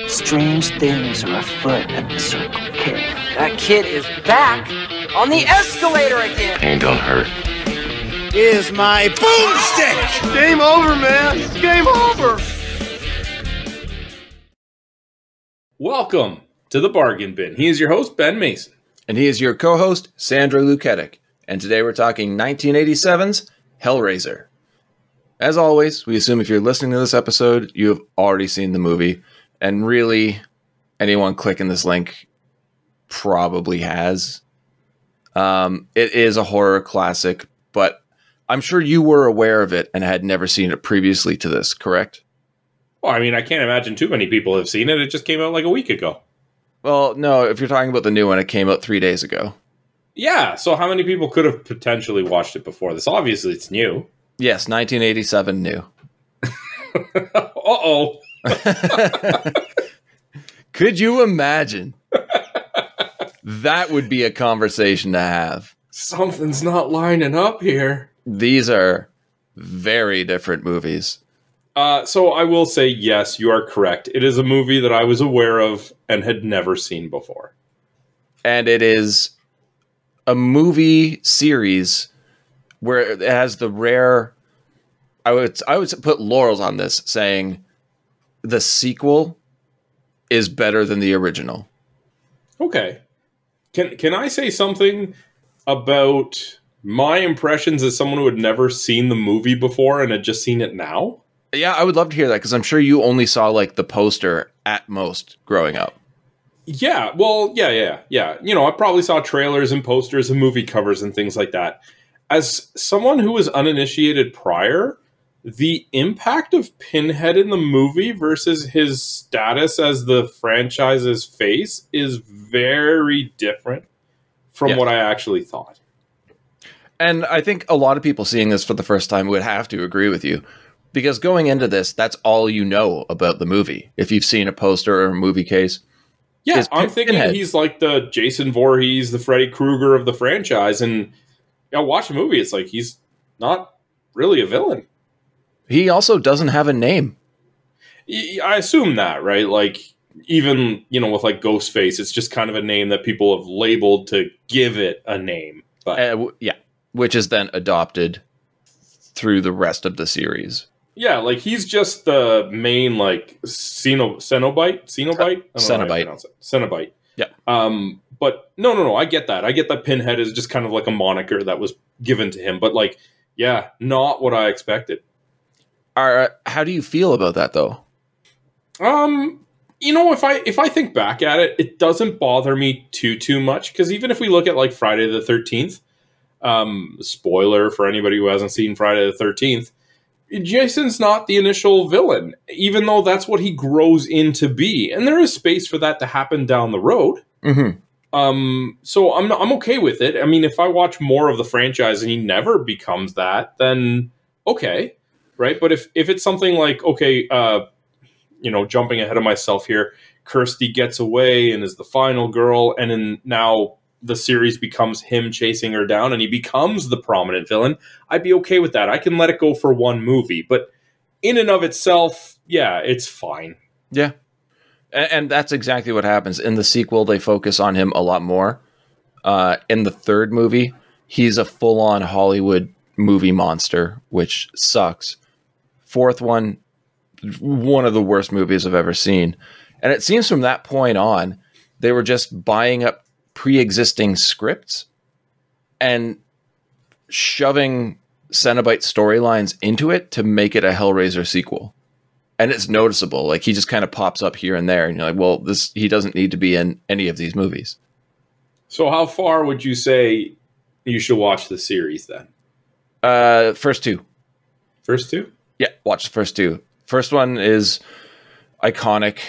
Strange things are afoot at the Circle K. That kid is back on the escalator again. Ain't gonna hurt. Is my boomstick! Game over, man. Game over. Welcome to the Bargain Bin. He is your host, Ben Mason. And he is your co-host, Sandra Luketic. And today we're talking 1987's Hellraiser. As always, we assume if you're listening to this episode, you have already seen the movie. And really, anyone clicking this link probably has. It is a horror classic, but I'm sure you were aware of it and had never seen it previously to this, correct? Well, I mean, I can't imagine too many people have seen it. It just came out like a week ago. Well, no, if you're talking about the new one, it came out 3 days ago. Yeah, so how many people could have potentially watched it before this? Obviously, it's new. Yes, 1987 new. Uh-oh. Could you imagine? That would be a conversation to have. Something's not lining up here. These are very different movies. So I will say, yes, you are correct. It is a movie that I was aware of and had never seen before. And it is a movie series where it has the rare... I would put laurels on this, saying the sequel is better than the original. Okay. Can I say something about my impressions as someone who had never seen the movie before and had just seen it now? Yeah, I would love to hear that, because I'm sure you only saw like the poster at most growing up. Yeah, well, yeah. You know, I probably saw trailers and posters and movie covers and things like that. As someone who was uninitiated prior, the impact of Pinhead in the movie versus his status as the franchise's face is very different from what I actually thought. And I think a lot of people seeing this for the first time would have to agree with you. Because going into this, that's all you know about the movie. If you've seen a poster or a movie case. Yeah, I'm thinking Pinhead. He's he's like the Jason Voorhees, the Freddy Krueger of the franchise. And watch the movie, it's like he's not really a villain. He also doesn't have a name. I assume that, right? Like, even, with like Ghostface, it's just kind of a name that people have labeled to give it a name. But yeah, which is then adopted through the rest of the series. Yeah, like he's just the main like Cenobite. Cenobite. Yeah. But no. I get that. I get that Pinhead is just kind of like a moniker that was given to him. But like, yeah, not what I expected. How do you feel about that though? If I think back at it, it doesn't bother me too much, because even if we look at like Friday the 13th, spoiler for anybody who hasn't seen Friday the 13th, Jason's not the initial villain, even though that's what he grows into be, and there is space for that to happen down the road. Mm-hmm. So I'm okay with it. I mean, if I watch more of the franchise and he never becomes that, then okay, right? But if it's something like, okay, jumping ahead of myself here, Kirsty gets away and is the final girl, and then now the series becomes him chasing her down and he becomes the prominent villain, I'd be okay with that. I can let it go for one movie, but in and of itself, yeah, it's fine. Yeah. And that's exactly what happens. In the sequel, they focus on him a lot more. In the third movie, he's a full-on Hollywood movie monster, which sucks. Fourth one of the worst movies I've ever seen. And it seems from that point on, they were just buying up pre-existing scripts and shoving Cenobite storylines into it to make it a Hellraiser sequel. And it's noticeable. Like, he just kind of pops up here and there, and you're like, well, he doesn't need to be in any of these movies. So how far would you say you should watch the series then? First two. First two? Yeah, watch the first two. First one is iconic.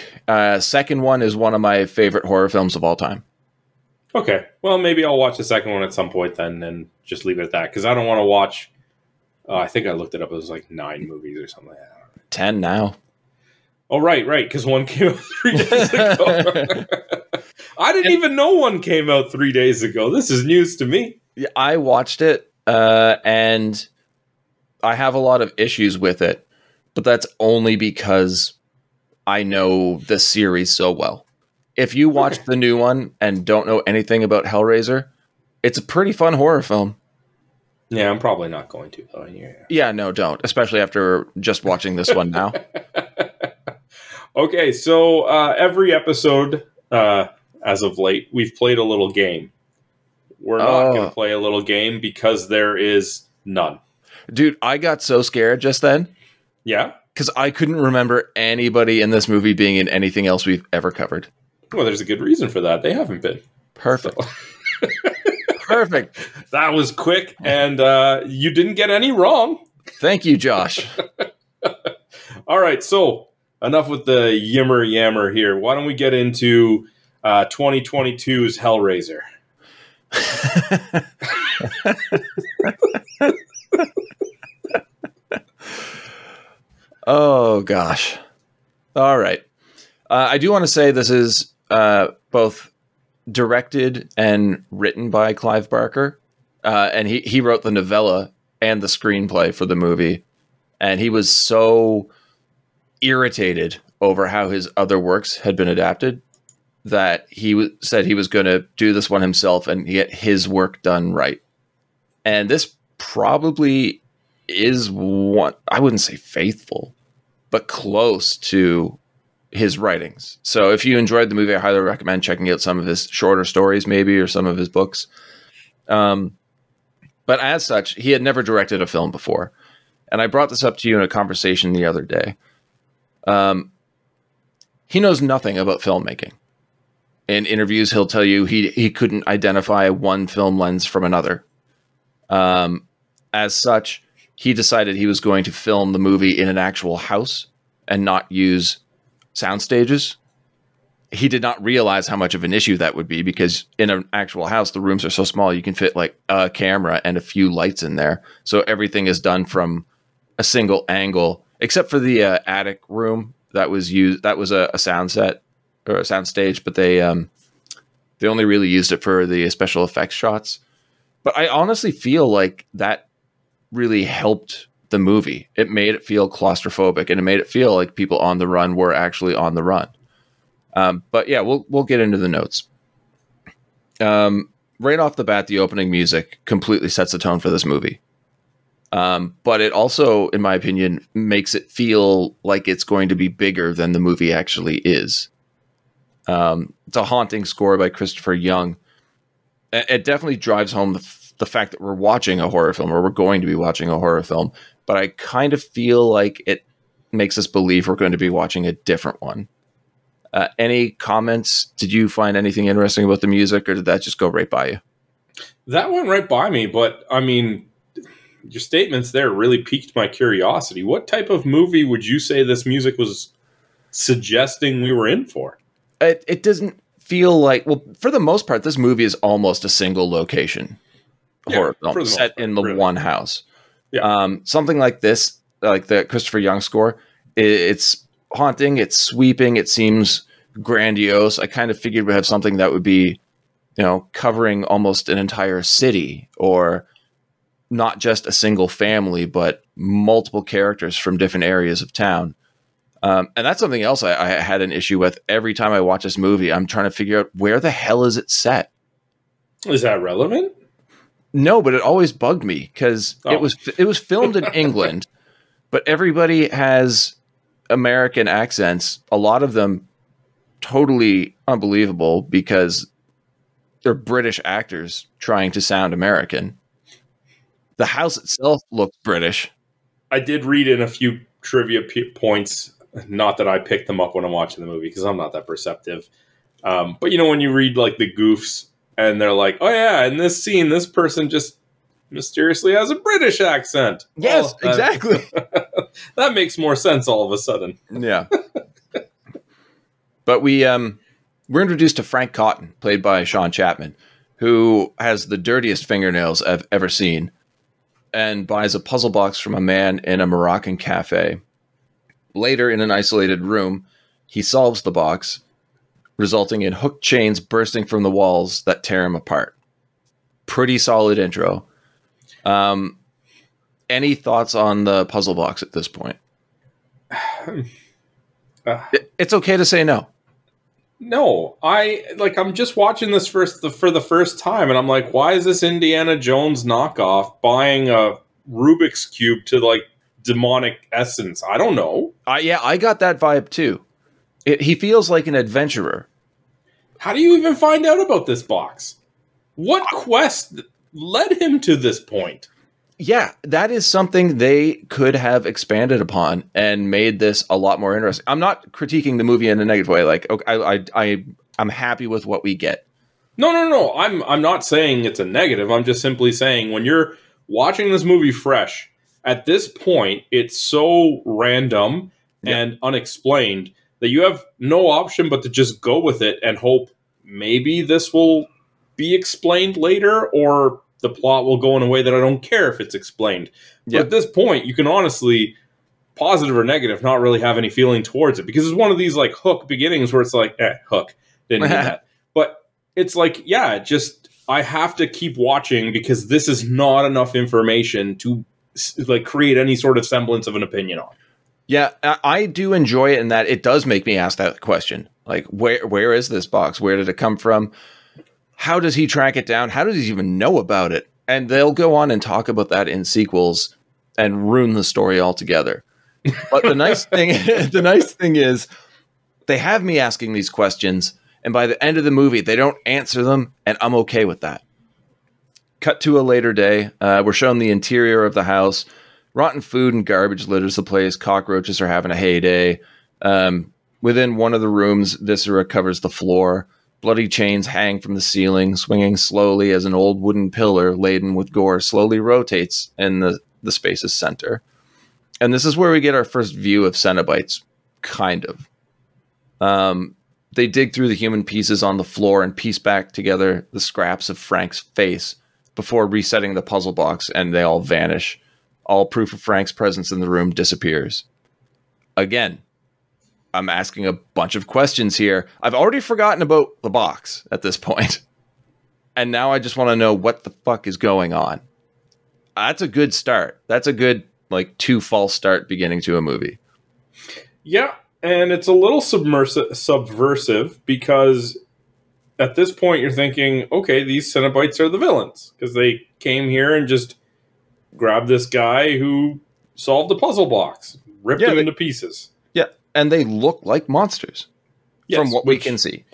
Second one is one of my favorite horror films of all time. Okay. Well, maybe I'll watch the second one at some point then and just leave it at that. Because I don't want to watch... I think I looked it up. It was like 9 movies or something like that. 10 now. Oh, right. Because one came out 3 days ago. I didn't even know one came out 3 days ago. This is news to me. Yeah, I watched it, and I have a lot of issues with it. But that's only because I know the series so well. If you watch the new one and don't know anything about Hellraiser, it's a pretty fun horror film. Yeah, I'm probably not going to, though. Yeah, no, don't. Especially after just watching this one now. Okay, so every episode, as of late, we've played a little game. We're not going to play a little game because there is none. Dude, I got so scared just then. Yeah? Because I couldn't remember anybody in this movie being in anything else we've ever covered. Well, there's a good reason for that. They haven't been. Perfect. So. Perfect. That was quick, and you didn't get any wrong. Thank you, Josh. All right, so enough with the yammer here. Why don't we get into 2022's Hellraiser? Oh, gosh. All right. I do want to say this is both directed and written by Clive Barker. And he wrote the novella and the screenplay for the movie. And he was so irritated over how his other works had been adapted that he said he was going to do this one himself and get his work done right. And this probably is one, I wouldn't say faithful, but close to his writings. So if you enjoyed the movie, I highly recommend checking out some of his shorter stories, maybe, or some of his books. But as such, he had never directed a film before. And I brought this up to you in a conversation the other day. He knows nothing about filmmaking. In interviews, he'll tell you he couldn't identify one film lens from another. As such, he decided he was going to film the movie in an actual house and not use sound stages. He did not realize how much of an issue that would be, because in an actual house, the rooms are so small, you can fit like a camera and a few lights in there. So everything is done from a single angle, except for the attic room that was used. That was a sound set or a sound stage, but they only really used it for the special effects shots. But I honestly feel like that really helped the movie. It made it feel claustrophobic, and it made it feel like people on the run were actually on the run. But yeah, we'll get into the notes. Right off the bat, the opening music completely sets the tone for this movie. But it also, in my opinion, makes it feel like it's going to be bigger than the movie actually is. It's a haunting score by Christopher Young. It definitely drives home the fact that we're watching a horror film, or we're going to be watching a horror film. But I kind of feel like it makes us believe we're going to be watching a different one. Any comments? Did you find anything interesting about the music, or did that just go right by you? That went right by me, but I mean, your statements there really piqued my curiosity. What type of movie would you say this music was suggesting we were in for? It doesn't feel like, well, for the most part, this movie is almost a single location horror film set in the one house. Yeah. Something like this, like the Christopher Young score, it's haunting, it's sweeping, it seems grandiose. I kind of figured we'd have something that would be, covering almost an entire city, or not just a single family, but multiple characters from different areas of town. And that's something else I had an issue with. Every time I watch this movie, I'm trying to figure out, where the hell is it set? Is that relevant? No, but it always bugged me, because it was filmed in England, but everybody has American accents. A lot of them totally unbelievable, because they're British actors trying to sound American. The house itself looks British. I did read in a few trivia points. Not that I picked them up when I'm watching the movie, because I'm not that perceptive. But when you read like the goofs, and they're like, oh yeah, in this scene, this person just mysteriously has a British accent. Yes, exactly. That makes more sense all of a sudden. Yeah. But we're introduced to Frank Cotton, played by Sean Chapman, who has the dirtiest fingernails I've ever seen, and buys a puzzle box from a man in a Moroccan cafe. Later, in an isolated room, he solves the box, resulting in hooked chains bursting from the walls that tear him apart. Pretty solid intro. Any thoughts on the puzzle box at this point? It's okay to say no. No, I'm just watching this for the first time, and I'm like, why is this Indiana Jones knockoff buying a Rubik's Cube to, like, demonic essence? I don't know. Yeah, I got that vibe too. He feels like an adventurer. How do you even find out about this box? What quest led him to this point? Yeah, that is something they could have expanded upon and made this a lot more interesting. I'm not critiquing the movie in a negative way. Like, okay, I'm happy with what we get. No. I'm not saying it's a negative. I'm just simply saying when you're watching this movie fresh, at this point, it's so random and unexplained that you have no option but to just go with it and hope maybe this will be explained later, or the plot will go in a way that I don't care if it's explained. But at this point, you can honestly, positive or negative, not really have any feeling towards it, because it's one of these like Hook beginnings where it's like, Hook, didn't mean that. But it's like, I have to keep watching because this is not enough information to like create any sort of semblance of an opinion on. Yeah, I do enjoy it in that it does make me ask that question. Like, where is this box? Where did it come from? How does he track it down? How does he even know about it? And they'll go on and talk about that in sequels and ruin the story altogether. But the nice thing is they have me asking these questions, and by the end of the movie, they don't answer them, and I'm okay with that. Cut to a later day. We're shown the interior of the house. Rotten food and garbage litters the place. Cockroaches are having a heyday. Within one of the rooms, viscera covers the floor. Bloody chains hang from the ceiling, swinging slowly as an old wooden pillar laden with gore slowly rotates in the space's center. And this is where we get our first view of Cenobites, kind of. They dig through the human pieces on the floor and piece back together the scraps of Frank's face before resetting the puzzle box, and they all vanish. All proof of Frank's presence in the room disappears. Again, I'm asking a bunch of questions here. I've already forgotten about the box at this point. And now I just want to know what the fuck is going on. That's a good start. That's a good, like, 2 false start beginning to a movie. Yeah, and it's a little subversive because at this point you're thinking, okay, these Cenobites are the villains because they came here and just grabbed this guy who solved the puzzle box, ripped him into pieces. Yeah, and they look like monsters from what we can see.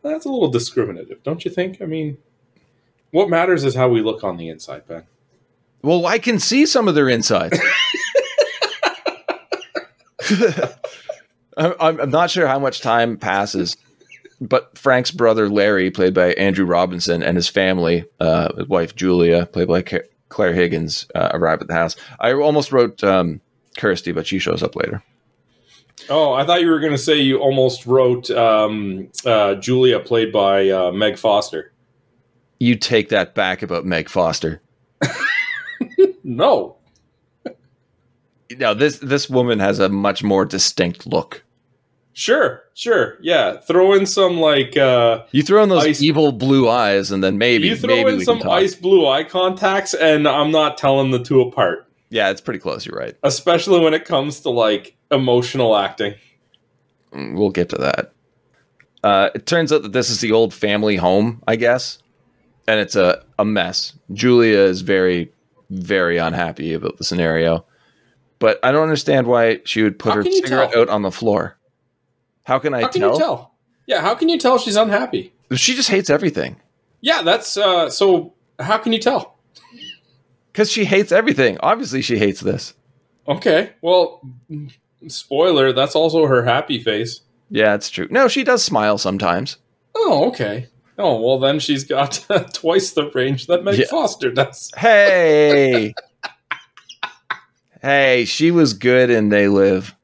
That's a little discriminative, don't you think? I mean, what matters is how we look on the inside, Ben. Well, I can see some of their insides. I'm not sure how much time passes, but Frank's brother Larry, played by Andrew Robinson, and his family, his wife Julia, played by Clare Higgins, arrive at the house. I almost wrote Kirsty, but she shows up later. Oh, I thought you were going to say you almost wrote Julia, played by Meg Foster. You take that back about Meg Foster. No. No, this woman has a much more distinct look. Sure, yeah. Throw in some like you throw in those evil blue eyes, and then maybe you throw in some ice blue eye contacts, and I'm not telling the two apart. Yeah, it's pretty close. You're right, especially when it comes to like emotional acting. We'll get to that. It turns out that this is the old family home, I guess, and it's a mess. Julia is very, very unhappy about the scenario, but I don't understand why she would put her cigarette out on the floor. How can I tell? Yeah, how can you tell she's unhappy? She just hates everything. Yeah, that's so how can you tell? Because she hates everything. Obviously, she hates this. Okay, well, spoiler, that's also her happy face. Yeah, it's true. No, she does smile sometimes. Oh, okay. Oh, well, then she's got twice the range that Meg Foster does. Hey! Hey, she was good in They Live.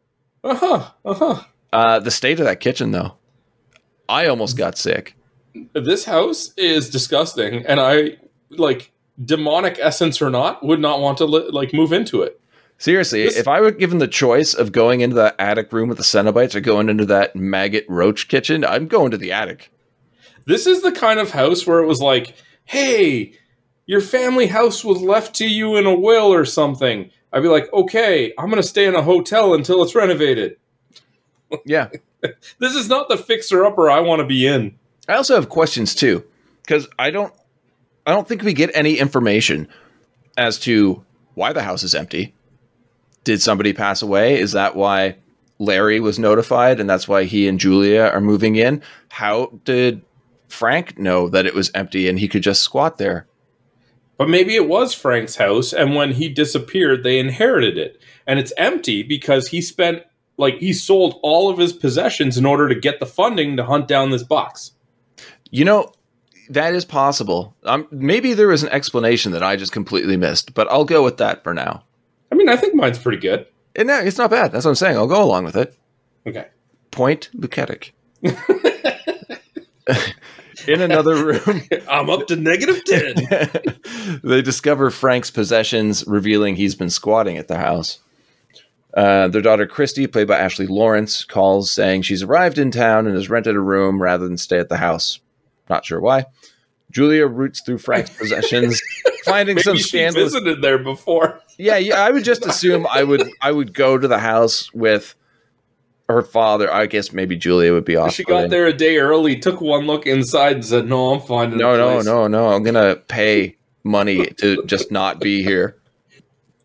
The state of that kitchen, though. I almost got sick. This house is disgusting, and I, like, demonic essence or not, would not want to, move into it. Seriously, if I were given the choice of going into that attic room with the Cenobites or going into that maggot roach kitchen, I'm going to the attic. This is the kind of house where it was like, hey, your family house was left to you in a will or something. I'd be like, okay, I'm going to stay in a hotel until it's renovated. Yeah. This is not the fixer-upper I want to be in. I also have questions too, because I don't think we get any information as to why the house is empty. Did somebody pass away? Is that why Larry was notified and that's why he and Julia are moving in? How did Frank know that it was empty and he could just squat there? But maybe it was Frank's house, and when he disappeared, they inherited it. And it's empty because he sold all of his possessions in order to get the funding to hunt down this box. You know, that is possible. Maybe there was an explanation that I just completely missed, but I'll go with that for now. I mean, I think mine's pretty good. And it's not bad. That's what I'm saying. I'll go along with it. Okay. Point Luketic. In another room. I'm up to -10. They discover Frank's possessions, revealing he's been squatting at the house. Their daughter Christy, played by Ashley Laurence, calls saying she's arrived in town and has rented a room rather than stay at the house. Not sure why. Julia roots through Frank's possessions, finding some scandalous. She visited there before. Yeah. I would just assume I would go to the house with her father. I guess maybe Julia would be off. She got there a day early, took one look inside, and said, "No, I'm fine." No. I'm gonna pay money to just not be here.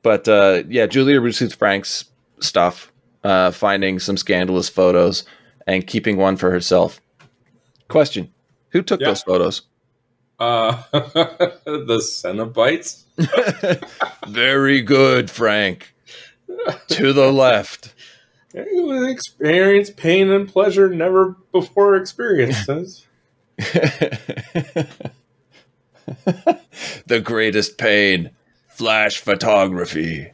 But Julia roots through Frank's stuff, finding some scandalous photos and keeping one for herself. Question: who took those photos? The Cenobites. Very good, Frank. To the left. Experience pain and pleasure never before experienced. The greatest pain. Flash photography.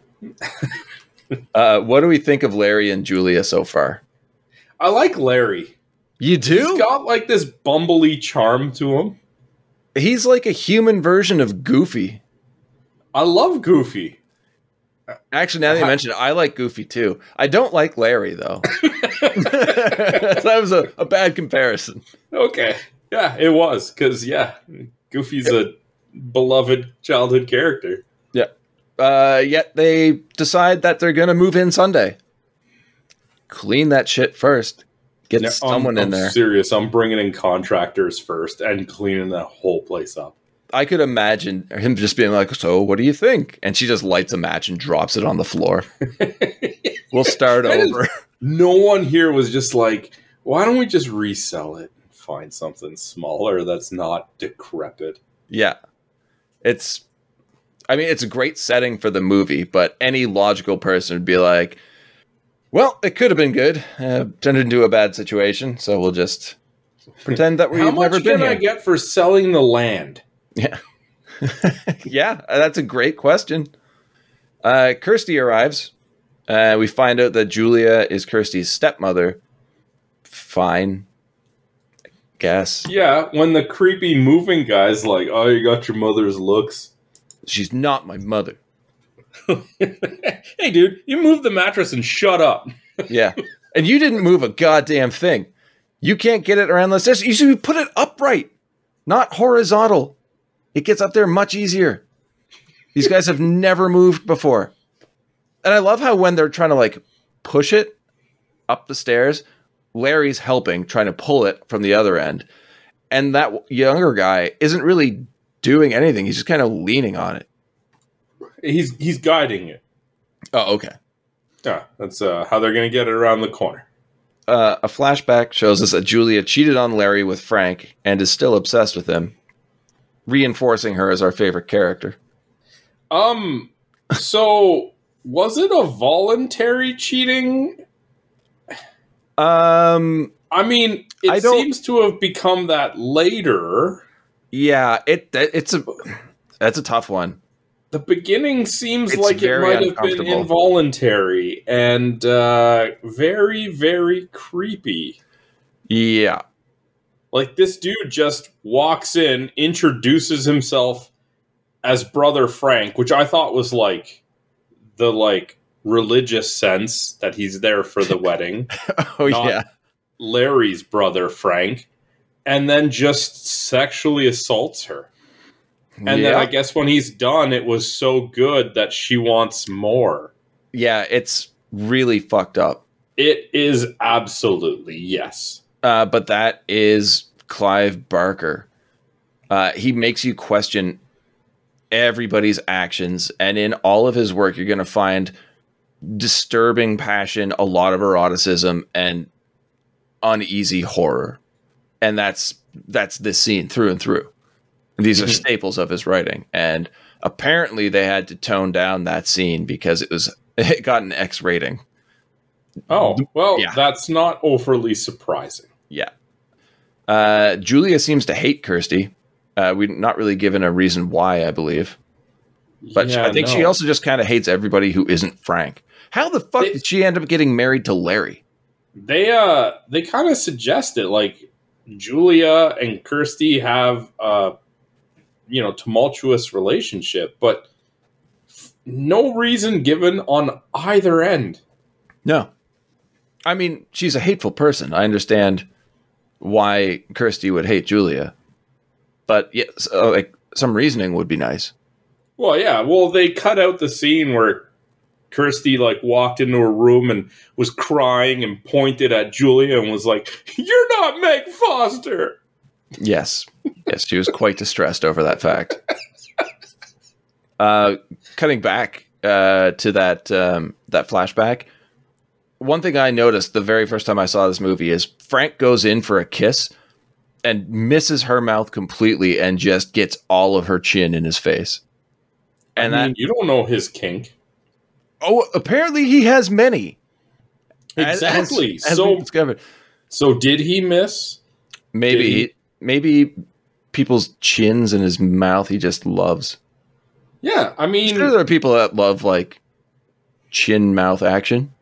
What do we think of Larry and Julia so far? I like Larry. You do? He's got like this bumbly charm to him. He's like a human version of Goofy. I love Goofy. Actually, now that you mention it, I like Goofy too. I don't like Larry, though. That was a bad comparison. Okay. Yeah, it was. Because, Goofy's a beloved childhood character. Yeah. Yet they decide that they're going to move in Sunday. Clean that shit first. Get someone in there. I'm serious. I'm bringing in contractors first and cleaning that whole place up. I could imagine him just being like, "So, what do you think?" And she just lights a match and drops it on the floor. We'll start over. No one here was just like, why don't we just resell it and find something smaller that's not decrepit? Yeah. It's a great setting for the movie, but any logical person would be like, well, it could have been good. Turned into a bad situation, so we'll just pretend that we've never been here. How much can I get for selling the land? Yeah. Yeah, that's a great question. Kirsty arrives. We find out that Julia is Kirsty's stepmother. Fine. I guess. Yeah, when the creepy moving guy's like, "Oh, you got your mother's looks." She's not my mother. Hey, dude, you moved the mattress and shut up. Yeah. And you didn't move a goddamn thing. You can't get it around the stairs. You should put it upright, not horizontal. It gets up there much easier. These guys have never moved before. And I love how when they're trying to like push it up the stairs, Larry's helping, trying to pull it from the other end. And that younger guy isn't really doing anything. He's just kind of leaning on it. He's guiding it. Oh, okay. Yeah, that's how they're going to get it around the corner. A flashback shows us that Julia cheated on Larry with Frank and is still obsessed with him, reinforcing her as our favorite character. So was it a voluntary cheating? I mean, it seems to have become that later. Yeah, that's a tough one. The beginning seems like it might have been involuntary and very, very creepy. Yeah. Like, this dude just walks in, introduces himself as Brother Frank, which I thought was, like, the, like, religious sense that he's there for the wedding. Oh, yeah. Larry's brother, Frank. And then just sexually assaults her. And then I guess when he's done, it was so good that she wants more. Yeah, it's really fucked up. It is absolutely, yes. But that is Clive Barker. He makes you question everybody's actions, and in all of his work, you're going to find disturbing passion, a lot of eroticism, and uneasy horror. And that's this scene through and through. And these are staples of his writing. And apparently they had to tone down that scene because it got an X rating. Oh, well, That's not overly surprising. Yeah. Julia seems to hate Kirsty. We're not really given a reason why, I believe. But I think she also just kind of hates everybody who isn't Frank. How the fuck did she end up getting married to Larry? They kind of suggest it, like Julia and Kirsty have tumultuous relationship, but no reason given on either end. No. I mean, she's a hateful person. I understand why Kirsty would hate Julia. But yes, some reasoning would be nice. Well, yeah. Well, they cut out the scene where Kirsty walked into her room and was crying and pointed at Julia and was like, "You're not Meg Foster." Yes. Yes, she was quite distressed over that fact. Cutting back to that flashback, one thing I noticed the very first time I saw this movie is Frank goes in for a kiss and misses her mouth completely and just gets all of her chin in his face. And you don't know his kink. Oh, apparently he has many. Exactly. As we discovered. So did he miss? Maybe people's chins in his mouth he just loves. Yeah, I mean, sure, there are people that love chin mouth action.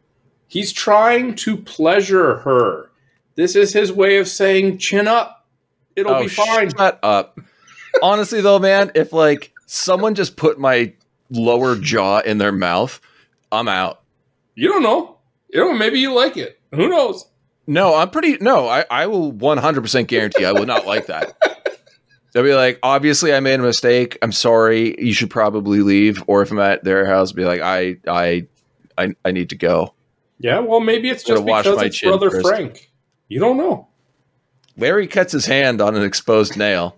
He's trying to pleasure her. This is his way of saying chin up. It'll be fine. Shut up. Honestly though, man, if someone just put my lower jaw in their mouth, I'm out. You don't know. Maybe you like it. Who knows? No, I will 100% guarantee I will not like that. They'll be like, obviously I made a mistake. I'm sorry. You should probably leave. Or if I'm at their house, be like, I need to go. Yeah, well, maybe it's just because it's Brother first. Frank. You don't know. Larry cuts his hand on an exposed nail.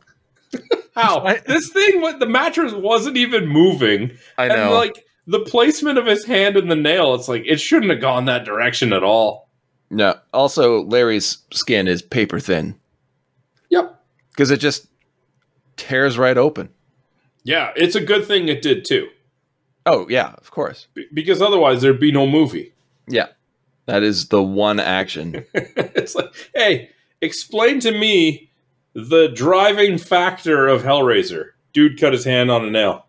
How? This thing, the mattress wasn't even moving. I know. And the placement of his hand in the nail, it's it shouldn't have gone that direction at all. No. Also, Larry's skin is paper thin. Yep. Because it just tears right open. Yeah, it's a good thing it did too. Oh, yeah, of course. Because otherwise there'd be no movie. Yeah. That is the one action. It's hey, explain to me the driving factor of Hellraiser. Dude cut his hand on a nail.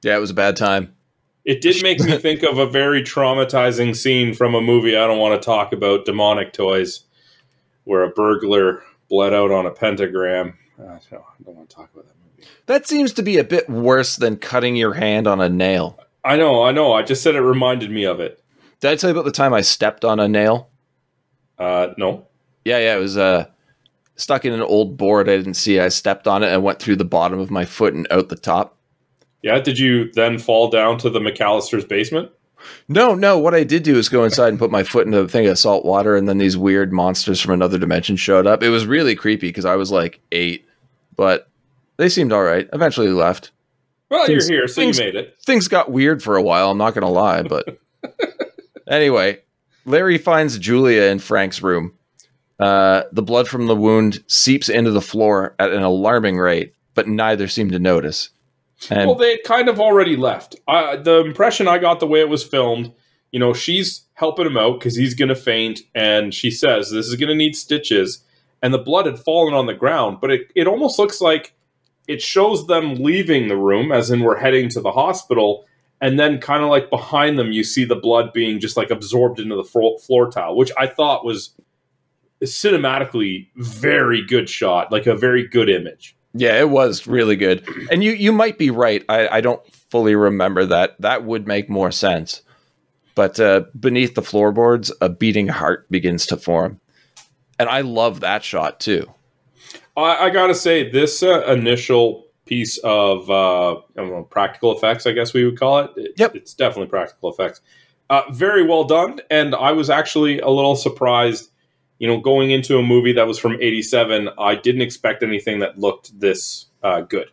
Yeah, it was a bad time. It did make me think of a very traumatizing scene from a movie I don't want to talk about, Demonic Toys, where a burglar bled out on a pentagram. I don't want to talk about that movie. That seems to be a bit worse than cutting your hand on a nail. I know. I just said it reminded me of it. Did I tell you about the time I stepped on a nail? No. Yeah, it was stuck in an old board I didn't see. I stepped on it and went through the bottom of my foot and out the top. Yeah, did you then fall down to the McAllister's basement? No. What I did do is go inside and put my foot in a thing of salt water, and then these weird monsters from another dimension showed up. It was really creepy because I was 8, but they seemed all right. Eventually left. Well, you're here, so you made it. Things got weird for a while, I'm not going to lie, but... Anyway, Larry finds Julia in Frank's room. The blood from the seeps into the floor at an alarming rate, but neither seemed to notice. And well, they had kind of already left. The impression I got the way it was filmed, she's helping him out because he's going to faint, and she says, this is going to need stitches, and the blood had fallen on the ground, but it almost looks like it shows them leaving the room, as in we're heading to the hospital, and then kind of behind them, you see the blood being just absorbed into the floor tile, which I thought was cinematically very good shot, a very good image. Yeah, it was really good. And you might be right. I don't fully remember that. That would make more sense. But beneath the floorboards, a beating heart begins to form. And I love that shot, too. I got to say, this initial piece of practical effects, I guess we would call it. Yep. It's definitely practical effects. Very well done, and I was actually a little surprised. Going into a movie that was from '87, I didn't expect anything that looked this good.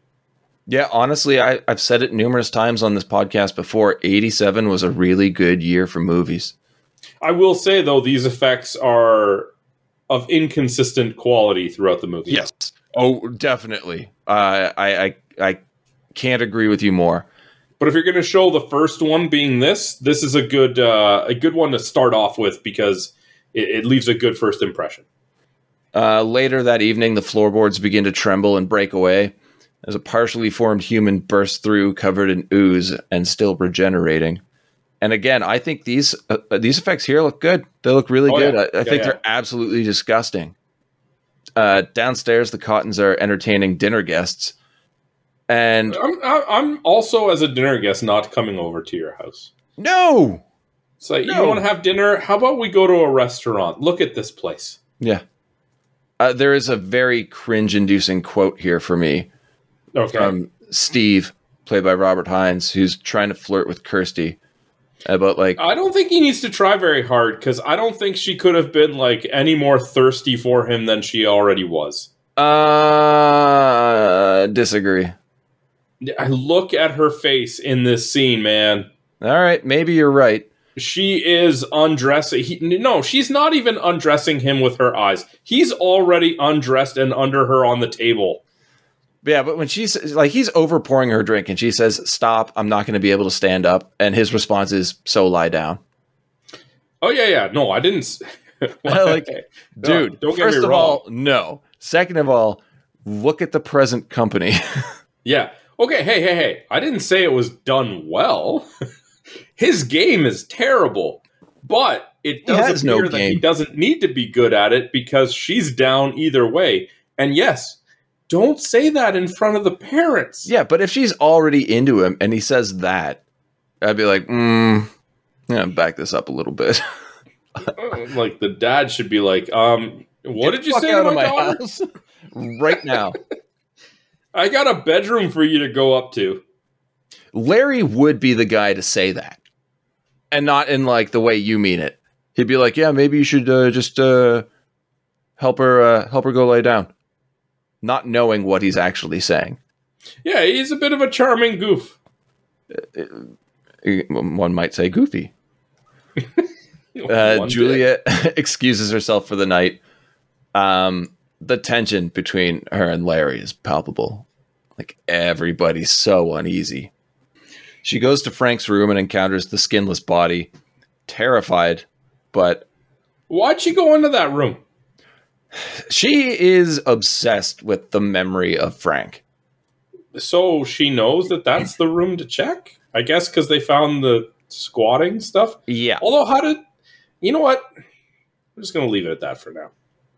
Yeah, honestly, I've said it numerous times on this podcast before. '87 was a really good year for movies. I will say, though, these effects are of inconsistent quality throughout the movie. Yes. Oh, definitely. I can't agree with you more. But if you're going to show the first one being this is a good one to start off with because it leaves a good first impression. Later that evening, the floorboards begin to tremble and break away as a partially formed human bursts through, covered in ooze and still regenerating. And again, I think these effects here look good. They look really good. Yeah. I think they're absolutely disgusting. Downstairs, the Cottons are entertaining dinner guests. And I'm also, as a dinner guest, not coming over to your house. No! So you want to have dinner? How about we go to a restaurant? Look at this place. Yeah. There is a very cringe-inducing quote here for me. Okay. From Steve, played by Robert Hines, who's trying to flirt with Kirsty. About I don't think he needs to try very hard, because I don't think she could have been any more thirsty for him than she already was. Disagree. I look at her face in this scene, man. All right, maybe you're right. She is undressing. No, she's not even undressing him with her eyes. He's already undressed and under her on the table. Yeah, but when she's he's overpouring her drink and she says, "Stop, I'm not going to be able to stand up." And his response is, "So lie down." Oh, yeah. No, I didn't. Dude, don't get first me of wrong. all, no. Second of all, look at the present company. Yeah. Okay, hey. I didn't say it was done well. His game is terrible. But it does appear that he doesn't need to be good at it because she's down either way. And yes, don't say that in front of the parents. Yeah, but if she's already into him and he says that, I'd be like, back this up a little bit. The dad should be like, what did you say to my house? Right now. I got a bedroom for you to go up to. Larry would be the guy to say that. And not in the way you mean it. He'd be like, yeah, maybe you should just help her go lay down. Not knowing what he's actually saying. Yeah, he's a bit of a charming goof. One might say goofy. Julia excuses herself for the night. The tension between her and Larry is palpable. Everybody's so uneasy. She goes to Frank's room and encounters the skinless body. Terrified, but... Why'd she go into that room? She is obsessed with the memory of Frank. So she knows that that's the room to check? I guess because they found the squatting stuff? Yeah. Although you know what? I'm just going to leave it at that for now.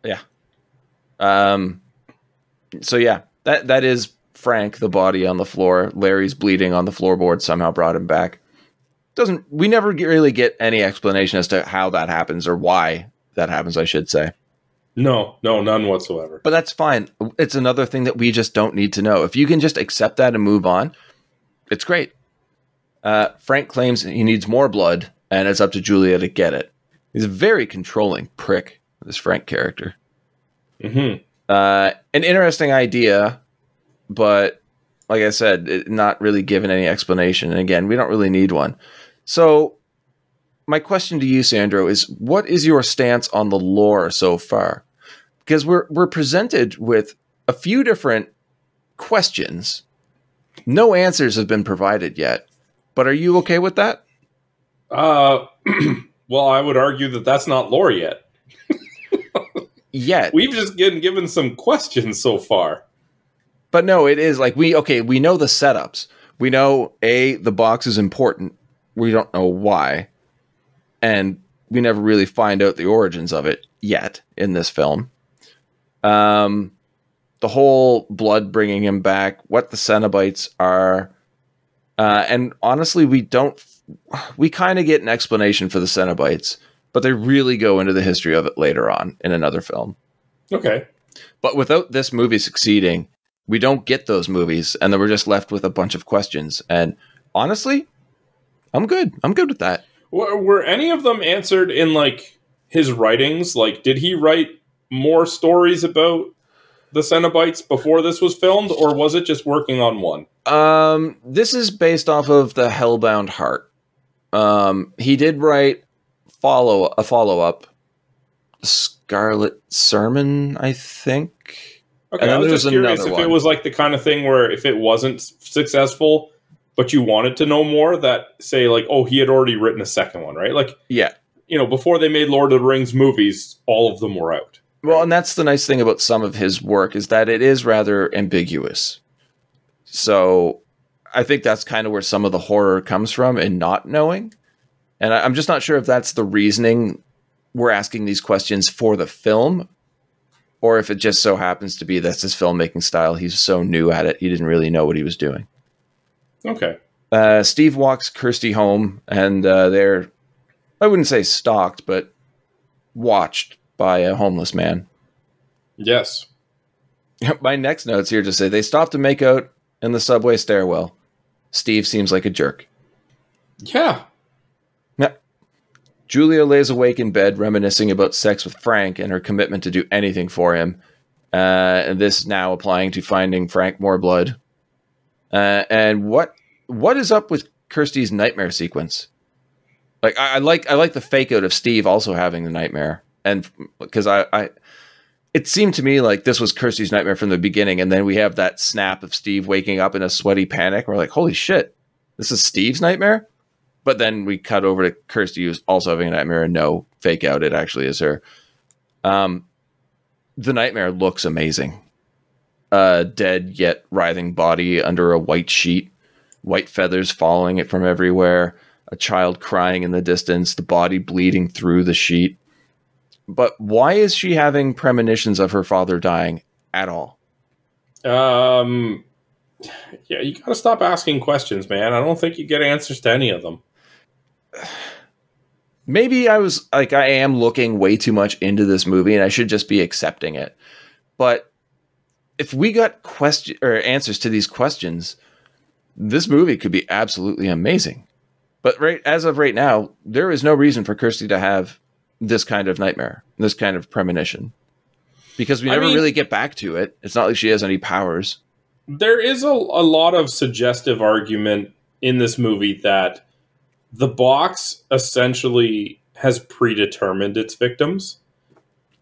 Yeah. So yeah, that is Frank, the body on the floor. Larry's bleeding on the floorboard somehow brought him back. We never really get any explanation as to how that happens or why that happens, I should say. No, none whatsoever. But that's fine. It's another thing that we just don't need to know. If you can just accept that and move on, it's great. Frank claims he needs more blood, and it's up to Julia to get it. He's a very controlling prick, this Frank character. Mm-hmm. An interesting idea, but like I said, not really given any explanation. And again, we don't really need one. So my question to you, Sandro, is what is your stance on the lore so far? Because we're presented with a few different questions. No answers have been provided yet. But are you okay with that? Well, I would argue that that's not lore yet. Yet. We've just been given some questions so far. But no, it is we know the setups. We know, the box is important. We don't know why. And we never really find out the origins of it yet in this film. The whole blood bringing him back, what the Cenobites are. And honestly, we kind of get an explanation for the Cenobites, but they really go into the history of it later on in another film. Okay. But without this movie succeeding, we don't get those movies, and then we're just left with a bunch of questions. And honestly, I'm good. I'm good with that. Were any of them answered in, like, his writings? Like, did he write more stories about the Cenobites before this was filmed, or was it just working on one? This is based off of the Hellbound Heart. He did write a follow-up, Scarlet Sermon, I think. Okay, I was just curious if it was like the kind of thing where if it wasn't successful, but you wanted to know more, that say like, oh, he had already written a second one, right? Like, yeah, before they made Lord of the Rings movies, all of them were out. Well, and that's the nice thing about some of his work is that it is rather ambiguous. So I think that's kind of where some of the horror comes from in not knowing. And I'm just not sure if that's the reasoning we're asking these questions for the film, or if it just so happens to be that's his filmmaking style. He's so new at it, he didn't really know what he was doing. Okay. Steve walks Kirsty home, and they're, I wouldn't say stalked, but watched by a homeless man. Yes. My next notes here just say they stopped to make out in the subway stairwell. Steve seems like a jerk. Yeah. Julia lays awake in bed, reminiscing about sex with Frank and her commitment to do anything for him. And this now applying to finding Frank more blood. And what is up with Kirsty's nightmare sequence? Like I like the fake out of Steve also having the nightmare, and because it seemed to me like this was Kirsty's nightmare from the beginning, and then we have that snap of Steve waking up in a sweaty panic. We're like, holy shit, this is Steve's nightmare. But then we cut over to Kirsty, who's also having a nightmare, and no, fake out, it actually is her. The nightmare looks amazing. Dead yet writhing body under a white sheet, white feathers falling it from everywhere, a child crying in the distance, the body bleeding through the sheet. But why is she having premonitions of her father dying at all? Yeah, you gotta stop asking questions, man. I don't think you get answers to any of them. Maybe I am looking way too much into this movie, and I should just be accepting it. But if we got answers to these questions, this movie could be absolutely amazing. But as of right now, there is no reason for Kirsty to have this kind of nightmare, this kind of premonition, because we never really get back to it. It's not like she has any powers. There is a lot of suggestive argument in this movie that the box essentially has predetermined its victims.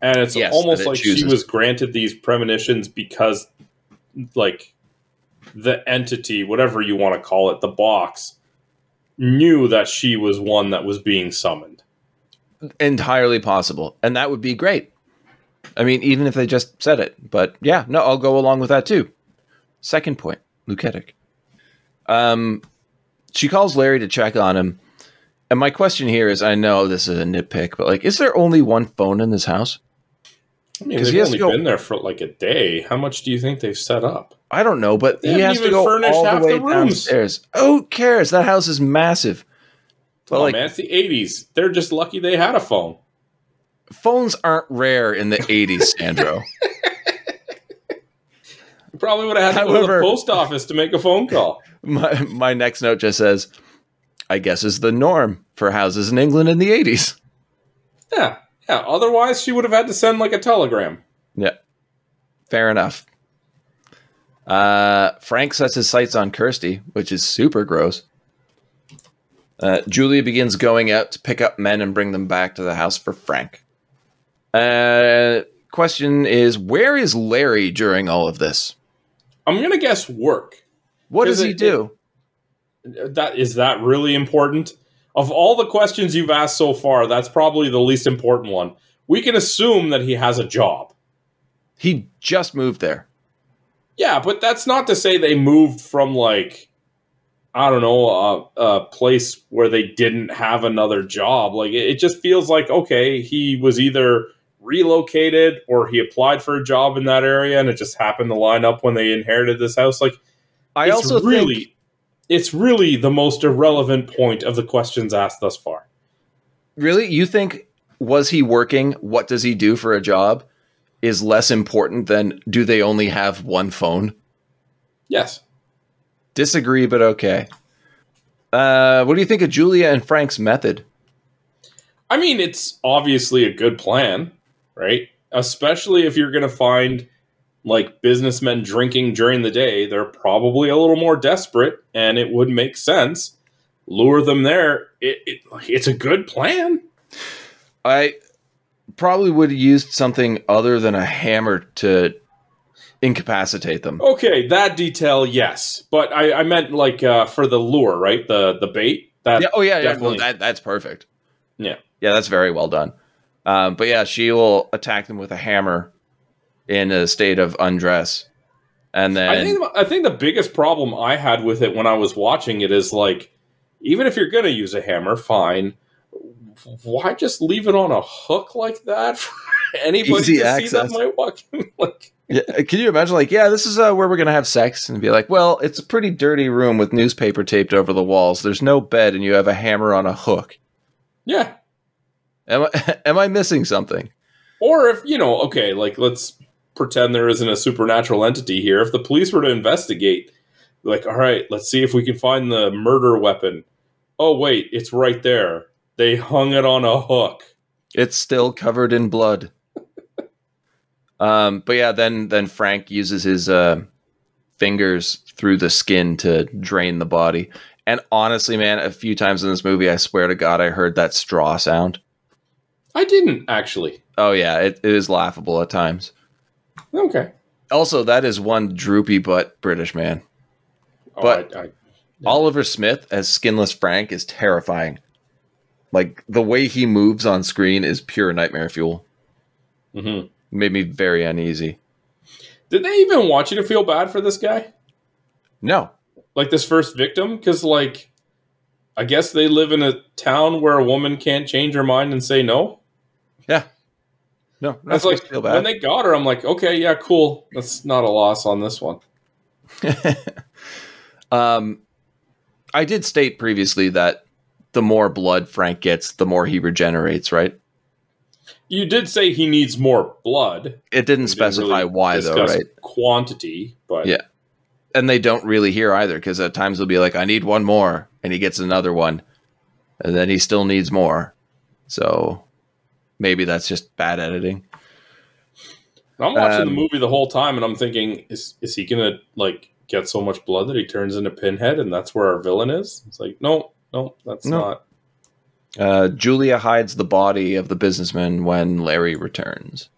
And it's almost like she was granted these premonitions because, like, the entity, whatever you want to call it, the box, knew that she was one that was being summoned. Entirely possible. And that would be great. I mean, even if they just said it. But yeah, no, I'll go along with that too. Second point, Luketic. She calls Larry to check on him. And my question here is, I know this is a nitpick, but like, is there only one phone in this house? I mean, they've only been there for like a day. How much do you think they've set up? I don't know, but he has to go all the way downstairs. Who cares? That house is massive. But man, it's the 80s. They're just lucky they had a phone. Phones aren't rare in the 80s, Sandro. You probably would have had to go to the post office to make a phone call. My next note just says, I guess is the norm for houses in England in the 80s. Yeah. Otherwise, she would have had to send like a telegram. Yeah. Fair enough. Frank sets his sights on Kirsty, which is super gross. Julia begins going out to pick up men and bring them back to the house for Frank. Question is, where is Larry during all of this? I'm going to guess work. What does he do? Is that really important? Of all the questions you've asked so far, that's probably the least important one. We can assume that he has a job. He just moved there. Yeah, but that's not to say they moved from, like, I don't know, a place where they didn't have another job. Like, it just feels like, okay, he was either relocated or he applied for a job in that area and it just happened to line up when they inherited this house. Like, it's really the most irrelevant point of the questions asked thus far. Really? You think, was he working? What does he do for a job? Is less important than, do they only have one phone? Yes. Disagree, but okay. What do you think of Julia and Frank's method? I mean, it's obviously a good plan, right? Especially if you're going to find like businessmen drinking during the day. They're probably a little more desperate, and it would make sense. Lure them there. It's a good plan. I probably would have used something other than a hammer to incapacitate them. Okay, that detail, yes. But I meant like for the lure, right? The bait. That definitely. Well, that's perfect. Yeah. Yeah, that's very well done. But yeah, she will attack them with a hammer in a state of undress. And then I think the biggest problem I had with it when I was watching it is like, even if you're going to use a hammer, fine. Why just leave it on a hook like that for anybody Easy to access. see that might walk in? Like, yeah, can you imagine, like, yeah, this is where we're going to have sex, and be like, well, it's a pretty dirty room with newspaper taped over the walls. There's no bed, and you have a hammer on a hook. yeah. Am I missing something? Or if, okay, like, let's pretend there isn't a supernatural entity here. If the police were to investigate, like, all right, let's see if we can find the murder weapon. Oh, wait, it's right there. They hung it on a hook. It's still covered in blood. But yeah, then Frank uses his fingers through the skin to drain the body. And honestly, man, a few times in this movie, I swear to God, I heard that straw sound. I didn't, actually. Oh yeah, it is laughable at times. Okay. Also, that is one droopy butt British man. But Oliver Smith as Skinless Frank is terrifying. Like, the way he moves on screen is pure nightmare fuel. Mm-hmm. Made me very uneasy. Did they even want you to feel bad for this guy? No. Like, this first victim? Because, like, I guess they live in a town where a woman can't change her mind and say no? Yeah. No, that's like, feel bad. When they got her, I'm like, okay, yeah, cool. That's not a loss on this one. I did state previously that the more blood Frank gets, the more he regenerates, right? You did say he needs more blood. It didn't specify really why, though, right? Quantity, but yeah. And they don't really hear either, because at times they'll be like, I need one more, and he gets another one, and then he still needs more. So maybe that's just bad editing. I'm watching the movie the whole time, and I'm thinking, is he gonna like get so much blood that he turns into Pinhead, and that's where our villain is? It's like, no, that's not. Julia hides the body of the businessman when Larry returns.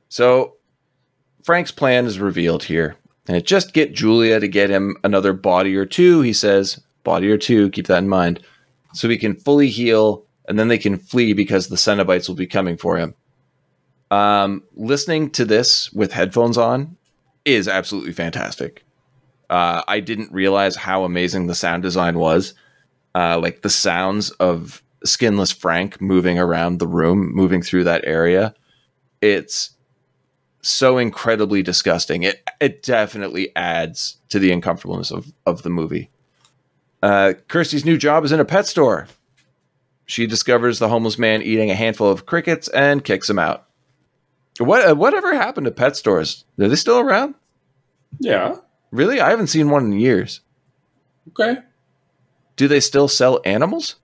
So Frank's plan is revealed here. And just get Julia to get him another body or two, he says. Body or two, keep that in mind. So he can fully heal, and then they can flee because the Cenobites will be coming for him. Listening to this with headphones on is absolutely fantastic. I didn't realize how amazing the sound design was. Like the sounds of Skinless Frank moving around the room, moving through that area. It's so incredibly disgusting. It definitely adds to the uncomfortableness of the movie. Kirsty's new job is in a pet store. She discovers the homeless man eating a handful of crickets and kicks him out. Whatever happened to pet stores? Are they still around? Yeah. Really? I haven't seen one in years. Okay. Do they still sell animals?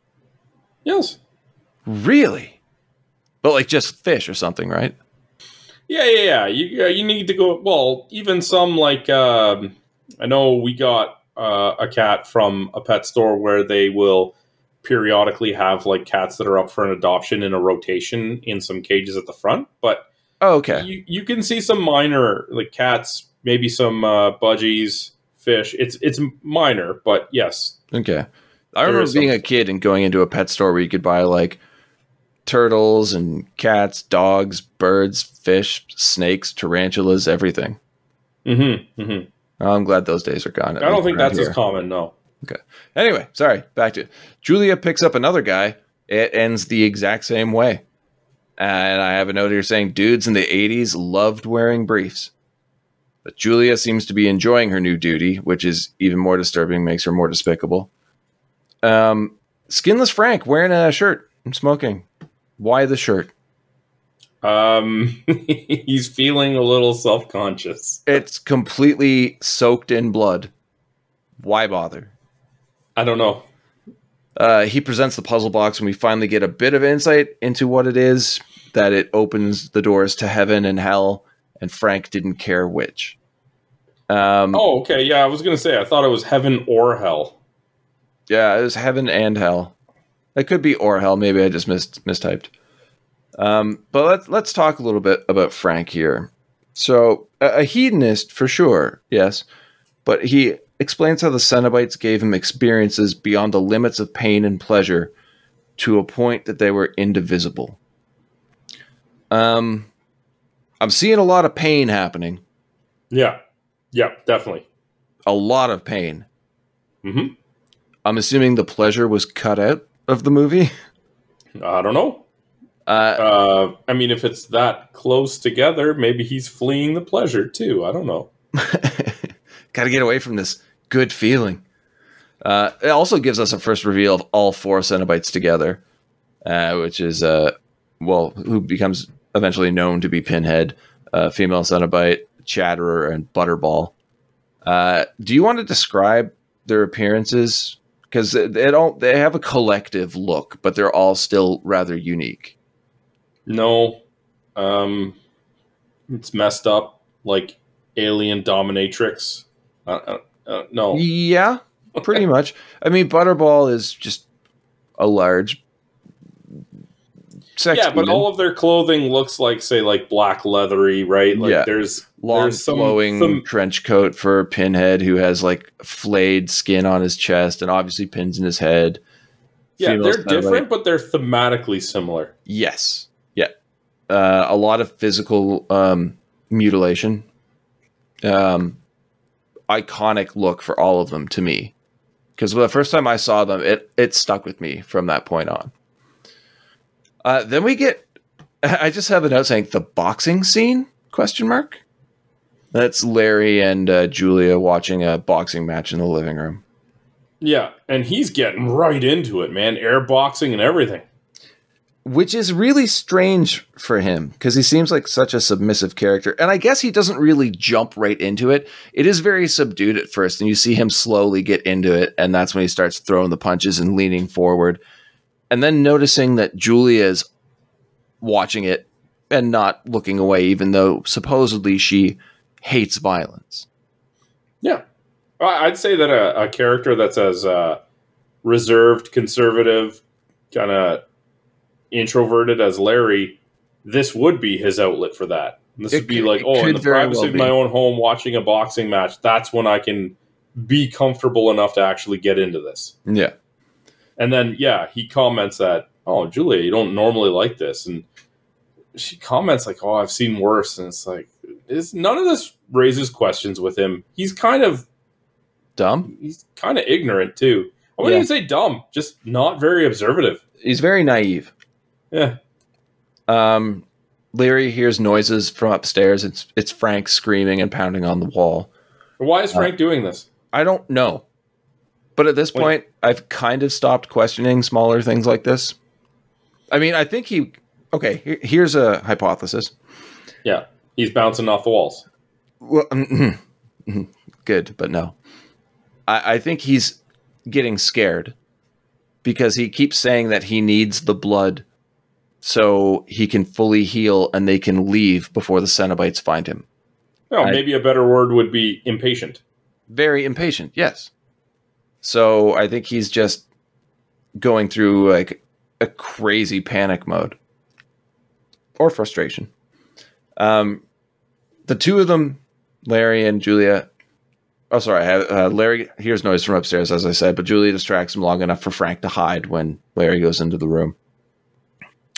Yes. Really? But like just fish or something, right? Yeah. You need to go. Well, even some like I know we got a cat from a pet store where they will periodically have like cats that are up for an adoption in a rotation in some cages at the front. But okay, you can see some minor like cats, maybe some budgies, fish. It's minor, but yes. Okay, I remember being a kid and going into a pet store where you could buy like turtles and cats, dogs, birds, fish, snakes, tarantulas, everything. Mm-hmm. Oh, I'm glad those days are gone. I don't think that's as common, no. Okay. Anyway, sorry. Back to Julia picks up another guy. It ends the exact same way. And I have a note here saying dudes in the 80s loved wearing briefs. But Julia seems to be enjoying her new duty, which is even more disturbing, makes her more despicable. Skinless Frank wearing a shirt and smoking. Why the shirt? He's feeling a little self-conscious. It's completely soaked in blood. Why bother? I don't know. He presents the puzzle box, and we finally get a bit of insight into what it is, that it opens the doors to heaven and hell, and Frank didn't care which. Oh, okay. Yeah, I was going to say, I thought it was heaven or hell. Yeah, it was heaven and hell. It could be or hell. Maybe I just mistyped. But let's talk a little bit about Frank here. So, a hedonist for sure, yes. But he explains how the Cenobites gave him experiences beyond the limits of pain and pleasure to a point that they were indivisible. I'm seeing a lot of pain happening. Yeah. Yeah, definitely. A lot of pain. Mm-hmm. I'm assuming the pleasure was cut out of the movie. I don't know. I mean, if it's that close together, maybe he's fleeing the pleasure too. I don't know. Got to get away from this good feeling. It also gives us a first reveal of all 4 Cenobites together, which is, who becomes eventually known to be Pinhead, female Cenobite, Chatterer, and Butterball. Do you want to describe their appearances? Because they have a collective look, but they're all still rather unique. No. It's messed up, like alien dominatrix. No. Yeah, pretty much. I mean, Butterball is just a large sex yeah, but demon. all of their clothing looks like, say, like black leathery, right? Like Yeah. there's long some flowing trench coat for Pinhead, who has like flayed skin on his chest and obviously pins in his head. Yeah, Female they're different, but they're thematically similar. Yes. Yeah. A lot of physical mutilation. Iconic look for all of them to me. Because the first time I saw them, it stuck with me from that point on. Then we get... I just have a note saying, the boxing scene? ? That's Larry and Julia watching a boxing match in the living room. Yeah, and he's getting right into it, man. Air boxing and everything. Which is really strange for him, because he seems like such a submissive character. And I guess he doesn't really jump right into it. It is very subdued at first, and you see him slowly get into it, and that's when he starts throwing the punches and leaning forward. And then noticing that Julia is watching it and not looking away, even though supposedly she hates violence. Yeah. I'd say that a character that's as reserved, conservative, kind of introverted as Larry, this would be his outlet for that. This would be like, in the privacy of my own home watching a boxing match, that's when I can be comfortable enough to actually get into this. Yeah. And then, yeah, he comments that, oh, Julia, you don't normally like this. And she comments like, oh, I've seen worse. And it's like, none of this raises questions with him. He's kind of dumb. He's kind of ignorant, too. I wouldn't even say dumb, just not very observative. He's very naive. Yeah. Larry hears noises from upstairs. It's Frank screaming and pounding on the wall. Why is Frank doing this? I don't know. But at this point, I've kind of stopped questioning smaller things like this. I mean, I think he... Okay, here's a hypothesis. Yeah, he's bouncing off the walls. Well, good, but no. I think he's getting scared because he keeps saying that he needs the blood so he can fully heal and they can leave before the Cenobites find him. No, maybe a better word would be impatient. Very impatient, yes. So I think he's just going through like a crazy panic mode. Or frustration. The two of them, Larry and Julia... Oh, sorry. Larry hears noise from upstairs, as I said, but Julia distracts him long enough for Frank to hide when Larry goes into the room.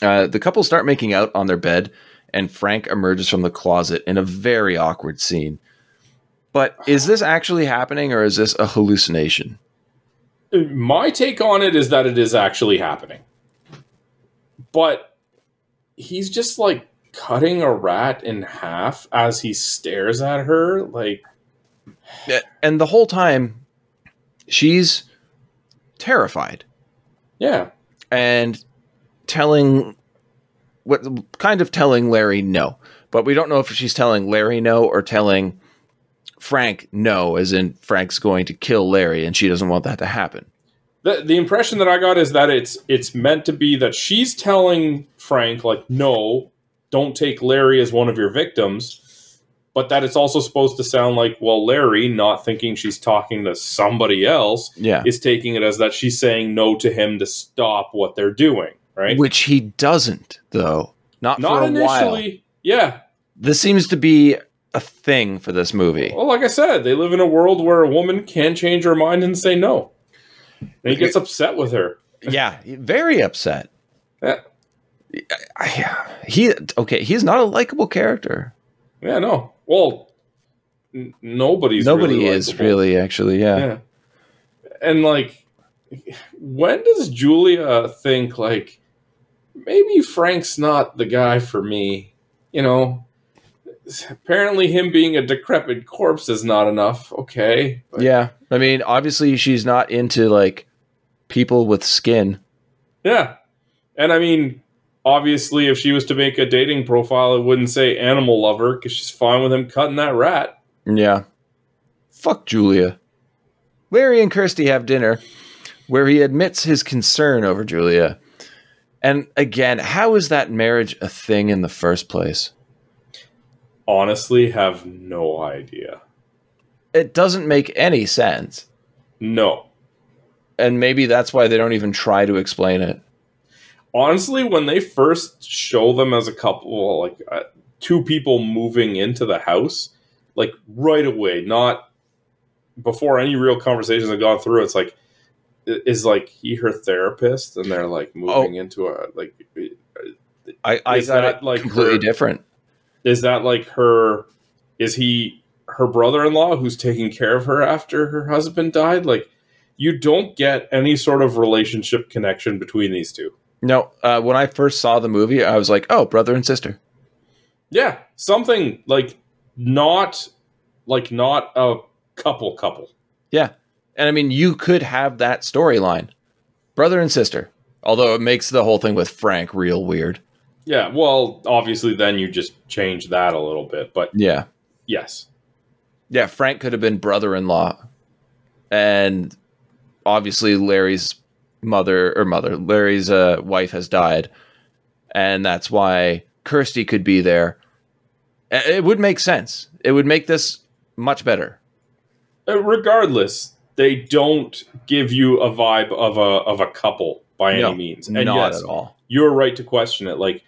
The couple start making out on their bed, and Frank emerges from the closet in a very awkward scene. But is this actually happening, or is this a hallucination? My take on it is that it is actually happening. But he's just, like, cutting a rat in half as he stares at her, like... And the whole time, she's terrified. Yeah. And telling Larry no. But we don't know if she's telling Larry no or telling Frank no, as in Frank's going to kill Larry and she doesn't want that to happen. The impression that I got is that it's meant to be that she's telling Frank, like, no, don't take Larry as one of your victims, but that it's also supposed to sound like, well, Larry, not thinking she's talking to somebody else, is taking it as that she's saying no to him to stop what they're doing, right? Which he doesn't, though. Not for a initially. While. Yeah. This seems to be a thing for this movie. Well, like I said, they live in a world where a woman can change her mind and say no. And he gets upset with her. Yeah, very upset. Yeah. He's not a likable character. Yeah, no. Well, nobody is really, actually, yeah. And, like, when does Julia think, like, maybe Frank's not the guy for me? You know, apparently him being a decrepit corpse is not enough. Okay. But. Yeah. I mean, obviously she's not into, like, people with skin. Yeah. And I mean, obviously if she was to make a dating profile, it wouldn't say animal lover because she's fine with him cutting that rat. Yeah. Fuck Julia. Larry and Kirsty have dinner where he admits his concern over Julia. And again, how is that marriage a thing in the first place? Honestly, have no idea. It doesn't make any sense. No. And maybe that's why they don't even try to explain it. Honestly, when they first show them as a couple, like two people moving into the house, like right away, not before any real conversations have gone through, it's like, is like he her therapist, and they're like moving into a like. I thought it like completely different. Is that like her? Is he her brother-in-law who's taking care of her after her husband died? Like, you don't get any sort of relationship connection between these two. No, when I first saw the movie, I was like, "Oh, brother and sister." Yeah, something like not a couple. Yeah. And I mean, you could have that storyline. Brother and sister. Although it makes the whole thing with Frank real weird. Yeah, well, obviously then you just change that a little bit, but yeah. Yes. Yeah, Frank could have been brother-in-law. And obviously Larry's Larry's wife has died. And that's why Kirsty could be there. It would make sense. It would make this much better. Regardless, they don't give you a vibe of a couple by any means. And not at all. You're right to question it. Like,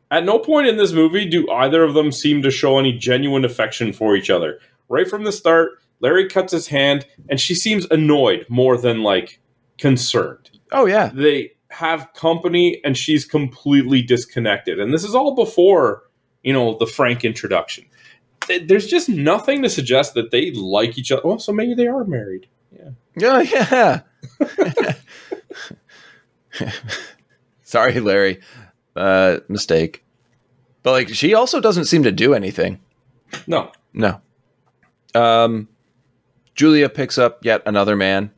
at no point in this movie do either of them seem to show any genuine affection for each other. Right from the start, Larry cuts his hand, and she seems annoyed more than, like, concerned. Oh, yeah. They have company, and she's completely disconnected. And this is all before, the Frank introduction. There's just nothing to suggest that they like each other. Oh, so maybe they are married. Yeah. Oh, yeah. Sorry, Larry. Mistake. But, like, she also doesn't seem to do anything. No. Julia picks up yet another man.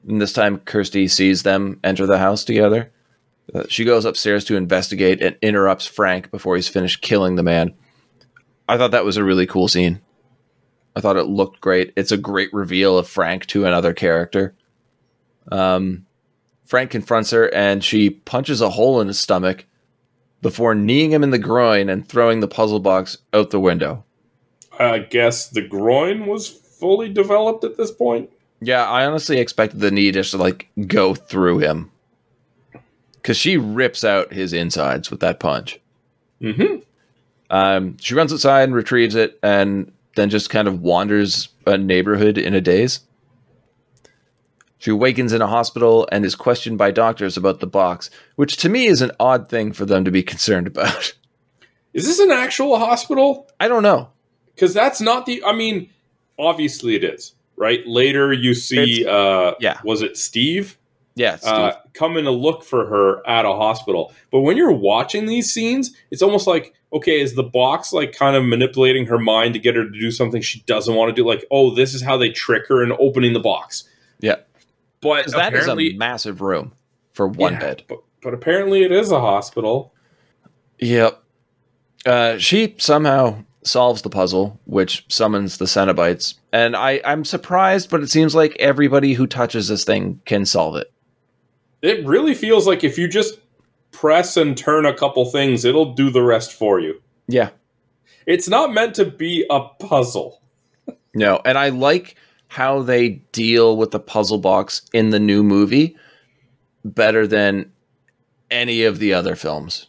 And this time, Kirsty sees them enter the house together. She goes upstairs to investigate and interrupts Frank before he's finished killing the man. I thought that was a really cool scene. I thought it looked great. It's a great reveal of Frank to another character. Frank confronts her, and she punches a hole in his stomach before kneeing him in the groin and throwing the puzzle box out the window. I guess the groin was fully developed at this point. Yeah, I honestly expected the knee just to, like, go through him. Because she rips out his insides with that punch. Mm-hmm. She runs outside and retrieves it, and then just kind of wanders a neighborhood in a daze. She awakens in a hospital and is questioned by doctors about the box, which to me is an odd thing for them to be concerned about. Is this an actual hospital? I don't know. Because that's not obviously it is, right? Later you see, was it Steve? Yeah, Steve. Come in to look for her at a hospital. But when you're watching these scenes, it's almost like, okay, is the box like kind of manipulating her mind to get her to do something she doesn't want to do? Like, oh, this is how they trick her into opening the box. Yeah. But that is a massive room for one bed. But apparently it is a hospital. Yep. She somehow solves the puzzle, which summons the Cenobites. And I'm surprised, but it seems like everybody who touches this thing can solve it. It really feels like if you just press and turn a couple things, it'll do the rest for you. Yeah. It's not meant to be a puzzle. No, and I like how they deal with the puzzle box in the new movie better than any of the other films.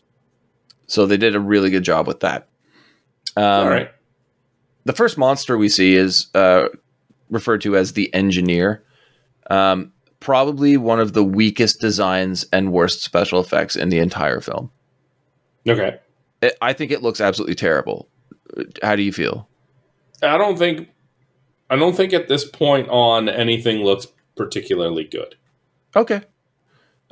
So they did a really good job with that. All right. The first monster we see is referred to as the Engineer. Probably one of the weakest designs and worst special effects in the entire film. Okay. I think it looks absolutely terrible. How do you feel? I don't think at this point on anything looks particularly good. Okay.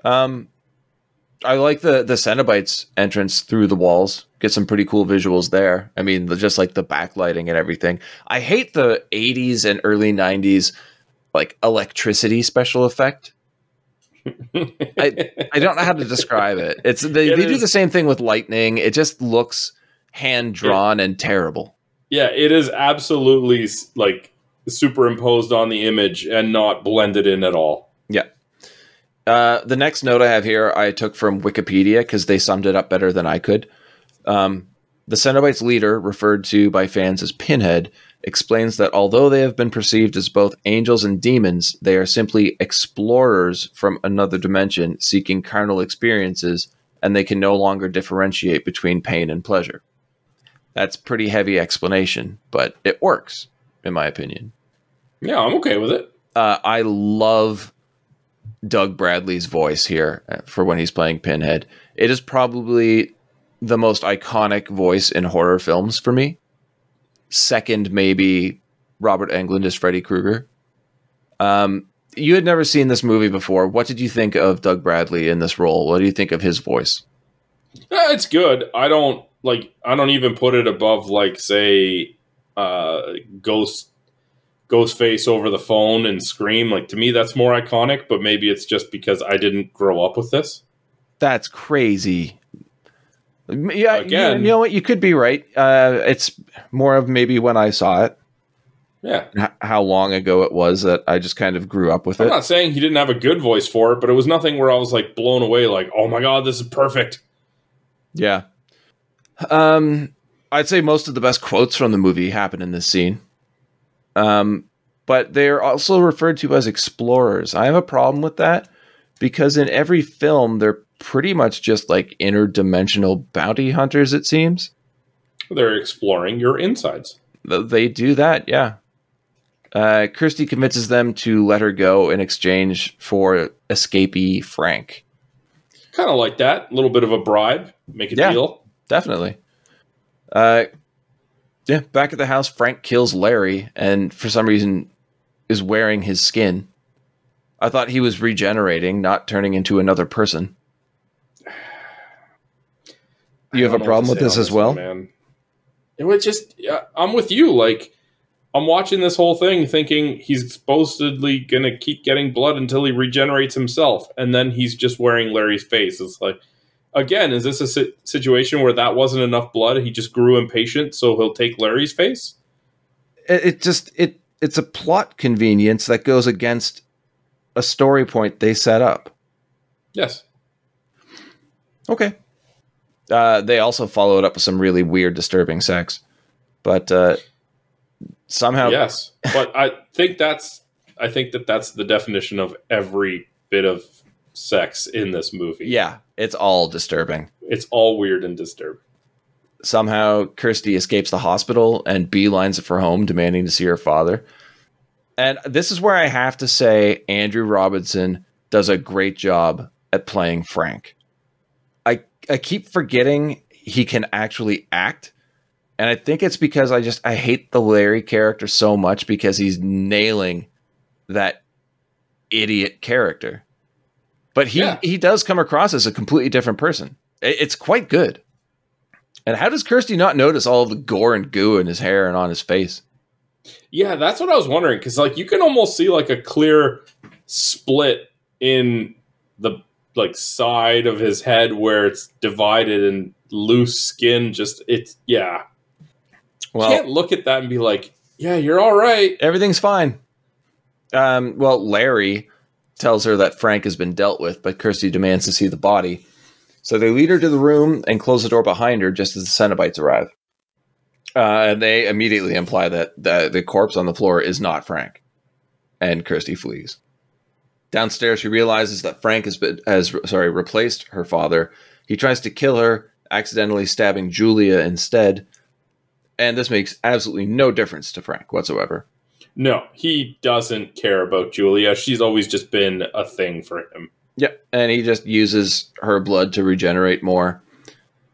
I like the Cenobites entrance through the walls. Get some pretty cool visuals there. I mean, just like the backlighting and everything. I hate the 80s and early 90s like electricity special effect. I don't know how to describe it. They do the same thing with lightning. It just looks hand drawn and terrible. Yeah, it is absolutely like superimposed on the image and not blended in at all. Yeah. The next note I have here I took from Wikipedia because they summed it up better than I could. The Cenobites' leader, referred to by fans as Pinhead, explains that although they have been perceived as both angels and demons, they are simply explorers from another dimension seeking carnal experiences, and they can no longer differentiate between pain and pleasure. That's pretty heavy explanation, but it works, in my opinion. Yeah, I'm okay with it. I love Doug Bradley's voice here for when he's playing Pinhead. It is probably the most iconic voice in horror films for me. Second, maybe Robert Englund as Freddy Krueger. You had never seen this movie before. What did you think of Doug Bradley in this role? What do you think of his voice? It's good. I don't even put it above, like, say, Ghostface over the phone and Scream. Like, to me, that's more iconic, but maybe it's just because I didn't grow up with this. That's crazy. Yeah, again, you know what? You could be right. It's more of maybe when I saw it. Yeah. How long ago it was that I just kind of grew up with it. I'm not saying he didn't have a good voice for it, but it was nothing where I was like blown away, like, oh my God, this is perfect. Yeah. I'd say most of the best quotes from the movie happen in this scene. But they're also referred to as explorers. I have a problem with that because in every film, they're pretty much just like interdimensional bounty hunters, it seems. They're exploring your insides. They do that, yeah. Kirsty convinces them to let her go in exchange for escapee Frank. Kind of like that. A little bit of a bribe. Make it deal. Definitely. Back at the house, Frank kills Larry and for some reason is wearing his skin. I thought he was regenerating, not turning into another person. You have a problem with this as well? Man. It was just, I'm with you. Like, I'm watching this whole thing thinking he's supposedly going to keep getting blood until he regenerates himself. And then he's just wearing Larry's face. It's like, again, is this a situation where that wasn't enough blood? He just grew impatient, so he'll take Larry's face? It's a plot convenience that goes against a story point they set up. Yes. Okay. They also followed up with some really weird, disturbing sex. But somehow... Yes. But I think that's the definition of every bit of sex in this movie. Yeah, it's all disturbing. It's all weird and disturbing. Somehow, Kirsty escapes the hospital and beelines it for home, demanding to see her father. And this is where I have to say Andrew Robinson does a great job at playing Frank. I keep forgetting he can actually act. And I think it's because I hate the Larry character so much because he's nailing that idiot character. But he does come across as a completely different person. It's quite good. And how does Kirsty not notice all of the gore and goo in his hair and on his face? Yeah, that's what I was wondering. Because like you can almost see like a clear split in the like side of his head where it's divided and loose skin. Well, you can't look at that and be like, yeah, you're all right. Everything's fine. Well, Larry tells her that Frank has been dealt with, but Kirsty demands to see the body. So they lead her to the room and close the door behind her just as the Cenobites arrive. And they immediately imply that the corpse on the floor is not Frank. And Kirsty flees. Downstairs, she realizes that Frank has replaced her father. He tries to kill her, accidentally stabbing Julia instead. And this makes absolutely no difference to Frank whatsoever. No, he doesn't care about Julia. She's always just been a thing for him. Yeah, and he just uses her blood to regenerate more.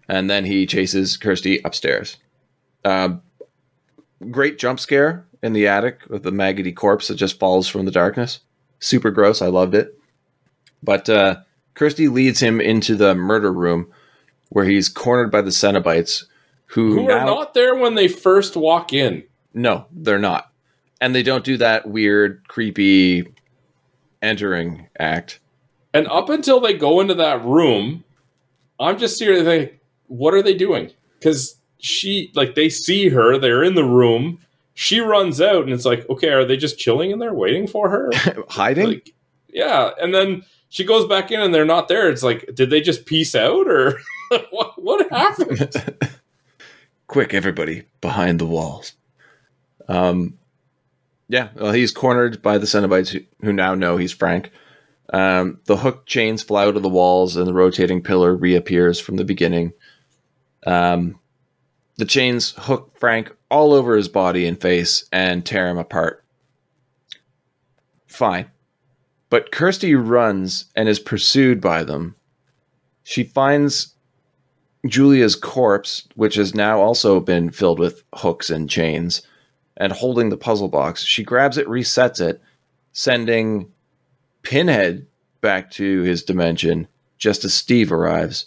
And then he chases Kirsty upstairs. Great jump scare in the attic with the maggoty corpse that just falls from the darkness. Super gross. I loved it. But Kirsty leads him into the murder room where he's cornered by the Cenobites who are not there when they first walk in. No, they're not. And they don't do that weird, creepy entering act. And up until they go into that room, I'm just seriously thinking, what are they doing? Because they see her, they're in the room, she runs out, and it's like, okay, are they just chilling in there waiting for her? Hiding? Yeah, and then she goes back in and they're not there. It's like, did they just peace out, or what happened? Quick, everybody, behind the walls. Yeah, well, he's cornered by the Cenobites who now know he's Frank. The hook chains fly out of the walls and the rotating pillar reappears from the beginning. The chains hook Frank all over his body and face and tear him apart. Fine. But Kirsty runs and is pursued by them. She finds Julia's corpse, which has now also been filled with hooks and chains, and holding the puzzle box. She grabs it, resets it, sending Pinhead back to his dimension just as Steve arrives.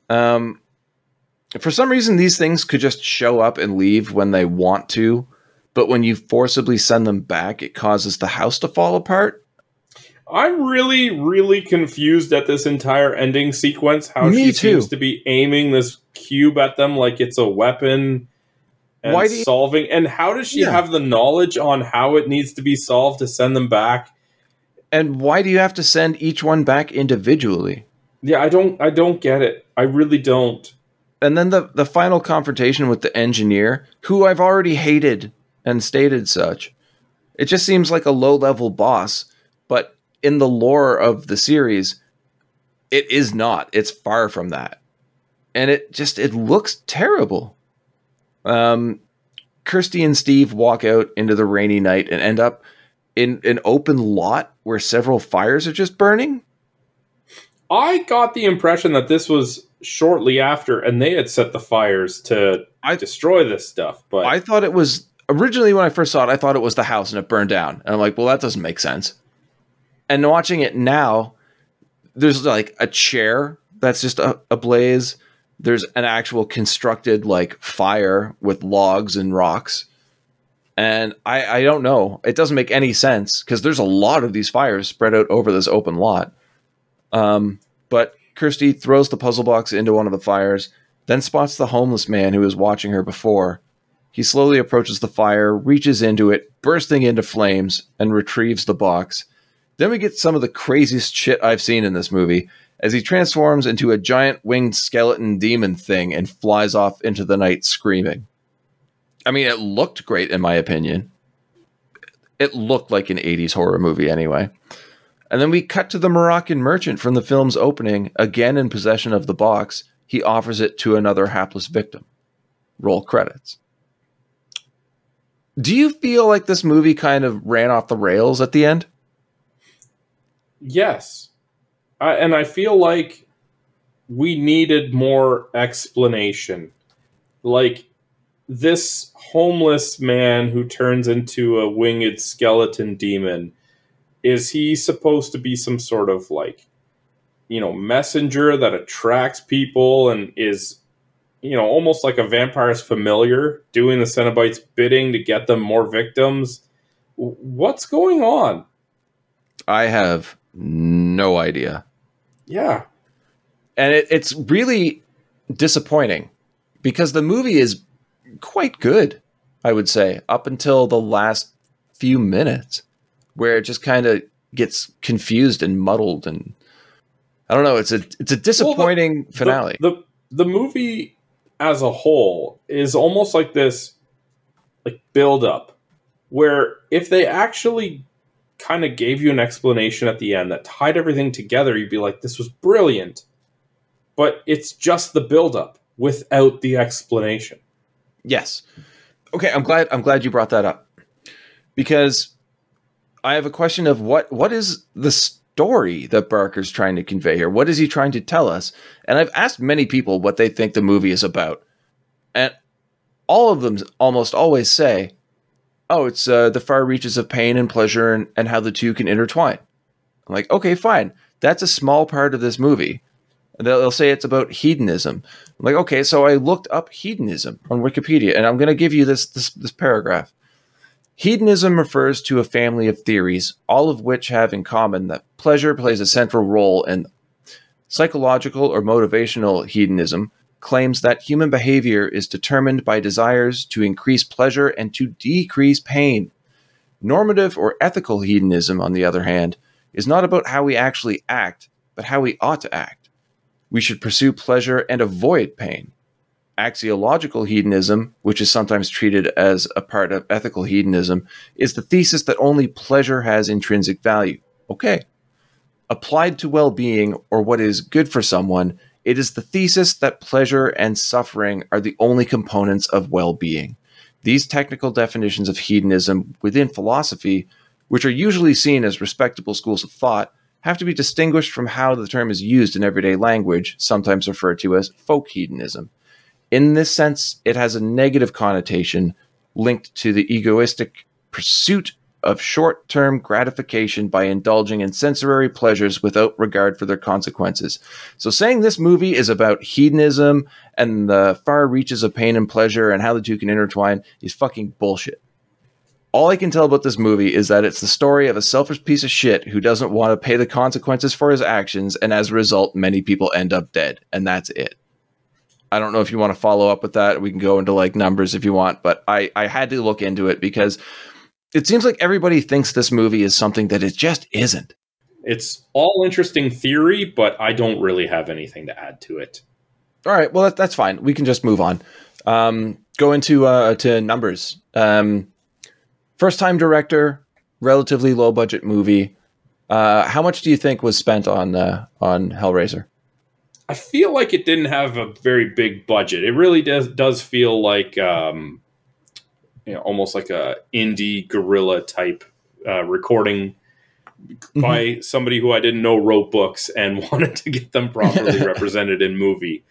For some reason, these things could just show up and leave when they want to, but when you forcibly send them back, it causes the house to fall apart. I'm really, really confused at this entire ending sequence, how she seems to be aiming this cube at them like it's a weapon and solving. And how does she have the knowledge on how it needs to be solved to send them back? And why do you have to send each one back individually? Yeah, I don't get it. I really don't. And then the final confrontation with the engineer, who I've already hated and stated such. It just seems like a low-level boss, but in the lore of the series, it is not. It's far from that. And it looks terrible. Kirsty and Steve walk out into the rainy night and end up in an open lot where several fires are just burning. I got the impression that this was shortly after, and they had set the fires to destroy this stuff. But I thought it was originally, when I first saw it, I thought it was the house and it burned down. And I'm like, well, that doesn't make sense. And watching it now, there's like a chair that's just ablaze. There's an actual constructed like fire with logs and rocks. And I don't know. It doesn't make any sense because there's a lot of these fires spread out over this open lot. But Kirsty throws the puzzle box into one of the fires, then spots the homeless man who was watching her before. He slowly approaches the fire, reaches into it, bursting into flames, and retrieves the box. Then we get some of the craziest shit I've seen in this movie, as he transforms into a giant winged skeleton demon thing and flies off into the night screaming. I mean, it looked great in my opinion. It looked like an 80s horror movie anyway. And then we cut to the Moroccan merchant from the film's opening, again in possession of the box. He offers it to another hapless victim. Roll credits. Do you feel like this movie kind of ran off the rails at the end? Yes. And I feel like we needed more explanation. Like, this homeless man who turns into a winged skeleton demon, is he supposed to be some sort of like, messenger that attracts people and is, almost like a vampire's familiar, doing the Cenobites' bidding to get them more victims? What's going on? I have no idea. Yeah. And it's really disappointing because the movie is quite good, I would say, up until the last few minutes, where it just kind of gets confused and muddled, and I don't know. It's a disappointing finale. The movie as a whole is almost like this, like, build up, where if they actually kind of gave you an explanation at the end that tied everything together, you'd be like, this was brilliant. But it's just the build up without the explanation. Yes. Okay, I'm glad you brought that up, because I have a question of what is the story that Barker's trying to convey here? What is he trying to tell us? And I've asked many people what they think the movie is about, and all of them almost always say, oh, it's the far reaches of pain and pleasure and how the two can intertwine. I'm like, okay, fine. That's a small part of this movie. And they'll say it's about hedonism. I'm like, okay, so I looked up hedonism on Wikipedia, and I'm going to give you this paragraph. Hedonism refers to a family of theories, all of which have in common that pleasure plays a central role in them. Psychological or motivational hedonism claims that human behavior is determined by desires to increase pleasure and to decrease pain. Normative or ethical hedonism, on the other hand, is not about how we actually act, but how we ought to act. We should pursue pleasure and avoid pain. Axiological hedonism, which is sometimes treated as a part of ethical hedonism, is the thesis that only pleasure has intrinsic value. Okay. Applied to well-being, or what is good for someone, it is the thesis that pleasure and suffering are the only components of well-being. These technical definitions of hedonism within philosophy, which are usually seen as respectable schools of thought, have to be distinguished from how the term is used in everyday language, sometimes referred to as folk hedonism. In this sense, it has a negative connotation linked to the egoistic pursuit of short-term gratification by indulging in sensory pleasures without regard for their consequences. So saying this movie is about hedonism and the far reaches of pain and pleasure and how the two can intertwine is fucking bullshit. All I can tell about this movie is that it's the story of a selfish piece of shit who doesn't want to pay the consequences for his actions, and as a result, many people end up dead, and that's it. I don't know if you want to follow up with that. We can go into like numbers if you want, but I had to look into it because it seems like everybody thinks this movie is something that it just isn't. It's all interesting theory, but I don't really have anything to add to it. All right, well, that's fine. We can just move on. Go into to numbers. First-time director, relatively low-budget movie. How much do you think was spent on Hellraiser? I feel like it didn't have a very big budget. It really does feel like almost like a indie guerrilla type recording by somebody who I didn't know wrote books and wanted to get them properly represented in movie.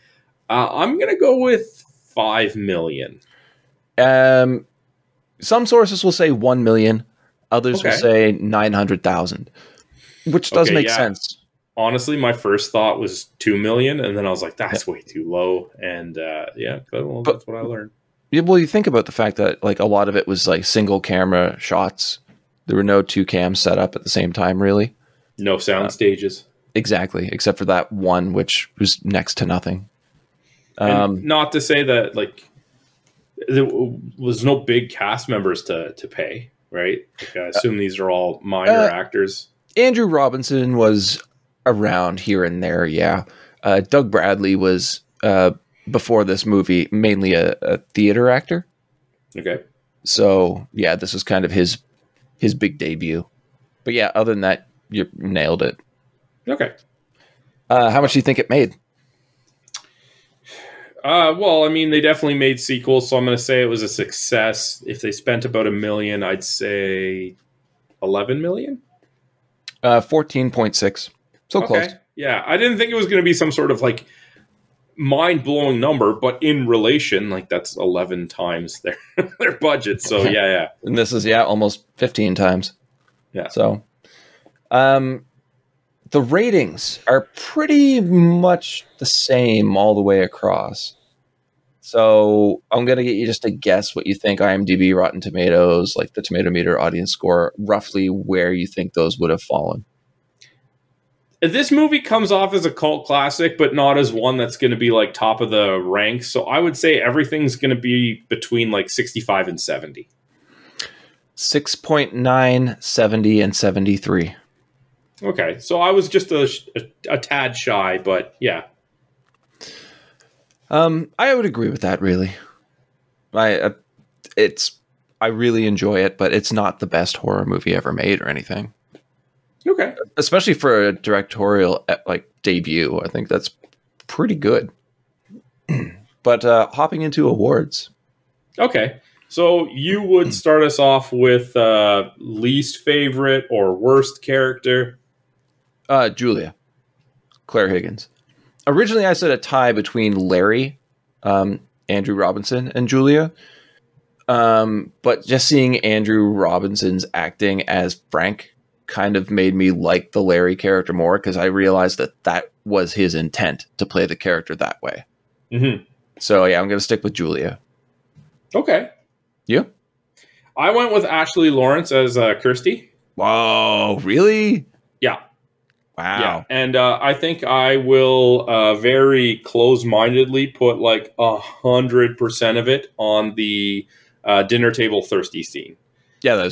I'm gonna go with $5 million. Some sources will say 1 million. Others will say 900,000, which does make sense. Honestly, my first thought was 2 million, and then I was like, that's way too low. And that's what I learned. Yeah, well, you think about the fact that like a lot of it was like single camera shots. There were no two cams set up at the same time, really. No sound stages. Exactly, except for that one, which was next to nothing. And not to say that like there was no big cast members to pay, right? Like, I assume these are all minor actors. Andrew Robinson was around here and there, yeah. Doug Bradley was, before this movie, mainly a theater actor. Okay. So, yeah, this was kind of his big debut. But yeah, other than that, you nailed it. Okay. How much do you think it made? Well, I mean, they definitely made sequels, so I'm going to say it was a success. If they spent about $1 million, I'd say 11 million? 14.6. So close. Yeah, I didn't think it was going to be some sort of like mind-blowing number, but in relation, like that's 11 times their budget. So yeah. And this is almost 15 times. Yeah. So, the ratings are pretty much the same all the way across. So I'm going to get you just to guess what you think IMDb, Rotten Tomatoes, like the Tomato Meter audience score, roughly where you think those would have fallen. This movie comes off as a cult classic, but not as one that's going to be like top of the ranks. So I would say everything's going to be between like 65 and 70. 6.9, 70, and 73. Okay, so I was just a tad shy, but yeah. I would agree with that. Really, I really enjoy it, but it's not the best horror movie ever made or anything. Okay, especially for a directorial like debut, I think that's pretty good. But hopping into awards. Okay, so you would start us off with least favorite or worst character. Julia, Clare Higgins. Originally, I said a tie between Larry, Andrew Robinson, and Julia. But just seeing Andrew Robinson's acting as Frank kind of made me like the Larry character more, because I realized that was his intent, to play the character that way. Mm-hmm. So yeah, I'm going to stick with Julia. Okay. You? I went with Ashley Laurence as Kirsty. Whoa, really? Yeah. Wow. Yeah. And I think I will very close-mindedly put like 100% of it on the dinner table thirsty scene. Yeah,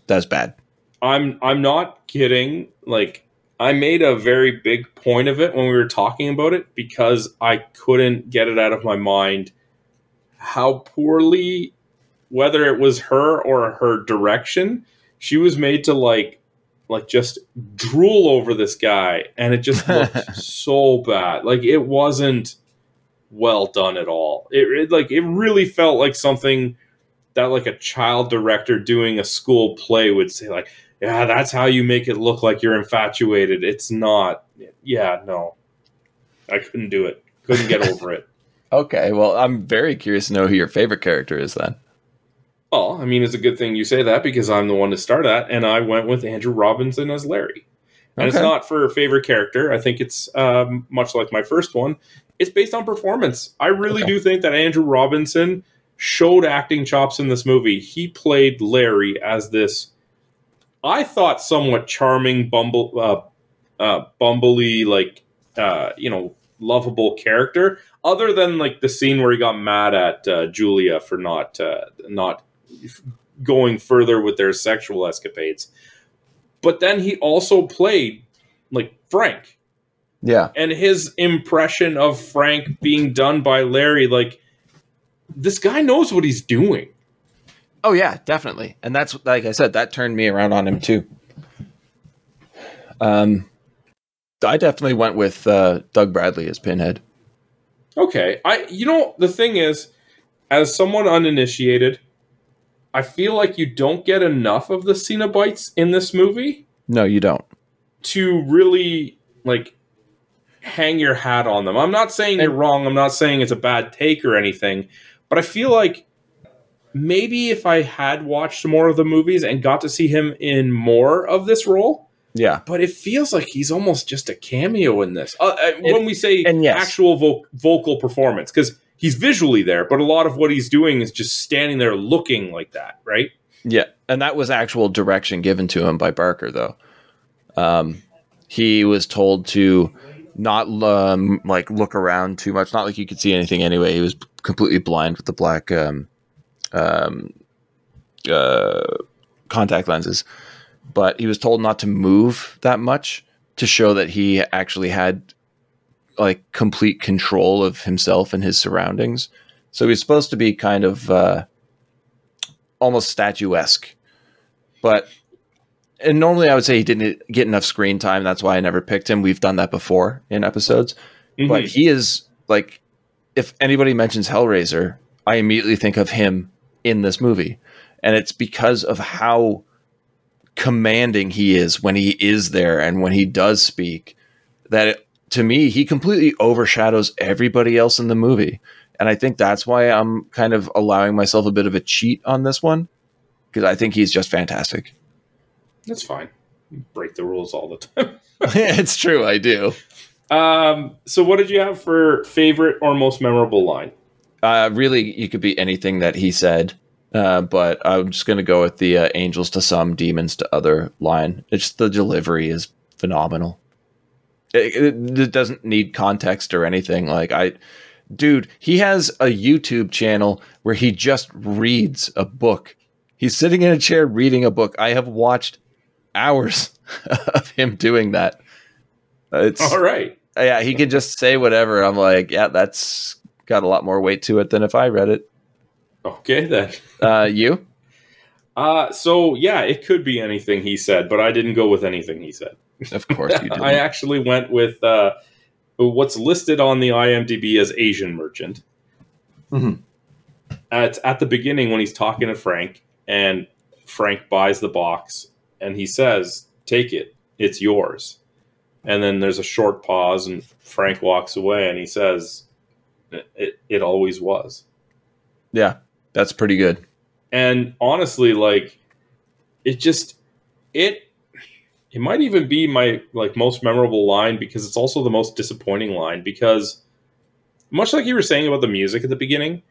that's bad. I'm not kidding. Like, I made a very big point of it when we were talking about it, because I couldn't get it out of my mind how poorly, whether it was her or her direction, she was made to like just drool over this guy, and it just looked so bad. Like, it wasn't well done at all. It really felt like something that like a child director doing a school play would say, like, yeah, that's how you make it look like you're infatuated. It's not. Yeah, no. I couldn't do it. Couldn't get over it. Okay, well, I'm very curious to know who your favorite character is then. Well, I mean, it's a good thing you say that, because I'm the one to start at, and I went with Andrew Robinson as Larry. And It's not for favorite character. I think it's much like my first one. It's based on performance. I really do think that Andrew Robinson showed acting chops in this movie. He played Larry as this, I thought, somewhat charming, bumbly, like, lovable character. Other than like the scene where he got mad at Julia for not going further with their sexual escapades. But then he also played like Frank. Yeah. And his impression of Frank being done by Larry, like, this guy knows what he's doing. Oh yeah, definitely. And that's, like I said, that turned me around on him too. I definitely went with Doug Bradley as Pinhead. Okay. The thing is, as someone uninitiated, I feel like you don't get enough of the Cenobites in this movie. No, you don't. To really, like, hang your hat on them. I'm not saying you're wrong. I'm not saying it's a bad take or anything. But I feel like maybe if I had watched more of the movies and got to see him in more of this role. Yeah. But it feels like he's almost just a cameo in this. When we say actual vocal performance, because he's visually there, but a lot of what he's doing is just standing there looking like that, right? Yeah. And that was actual direction given to him by Barker, though. He was told to not look around too much. Not like you could see anything anyway. He was completely blind with the black contact lenses. But he was told not to move that much to show that he actually had like complete control of himself and his surroundings. So he's supposed to be kind of almost statuesque. And normally I would say he didn't get enough screen time. That's why I never picked him. We've done that before in episodes. Mm-hmm. But he is like, if anybody mentions Hellraiser, I immediately think of him in this movie. And it's because of how commanding he is when he is there and when he does speak, that to me, he completely overshadows everybody else in the movie. And I think that's why I'm kind of allowing myself a bit of a cheat on this one, because I think he's just fantastic. That's fine. You break the rules all the time. It's true, I do. So what did you have for favorite or most memorable line? Really, you could be anything that he said. But I'm just going to go with the angels to some, demons to other line. It's the delivery is phenomenal. It doesn't need context or anything. Dude, he has a YouTube channel where he just reads a book. He's sitting in a chair reading a book. I have watched hours of him doing that. It's All right. Yeah, he could just say whatever. I'm like, yeah, that's got a lot more weight to it than if I read it. Okay, then. You? So, yeah, it could be anything he said, but I didn't go with anything he said. Of course you didn't. I actually went with what's listed on the IMDb as Asian merchant. Mm-hmm. It's at the beginning when he's talking to Frank, and Frank buys the box, and he says, "Take it, it's yours." And then there's a short pause, and Frank walks away, and he says, "It always was." Yeah, that's pretty good. And honestly, like, it might even be my most memorable line, because it's also the most disappointing line, because much like you were saying about the music at the beginning,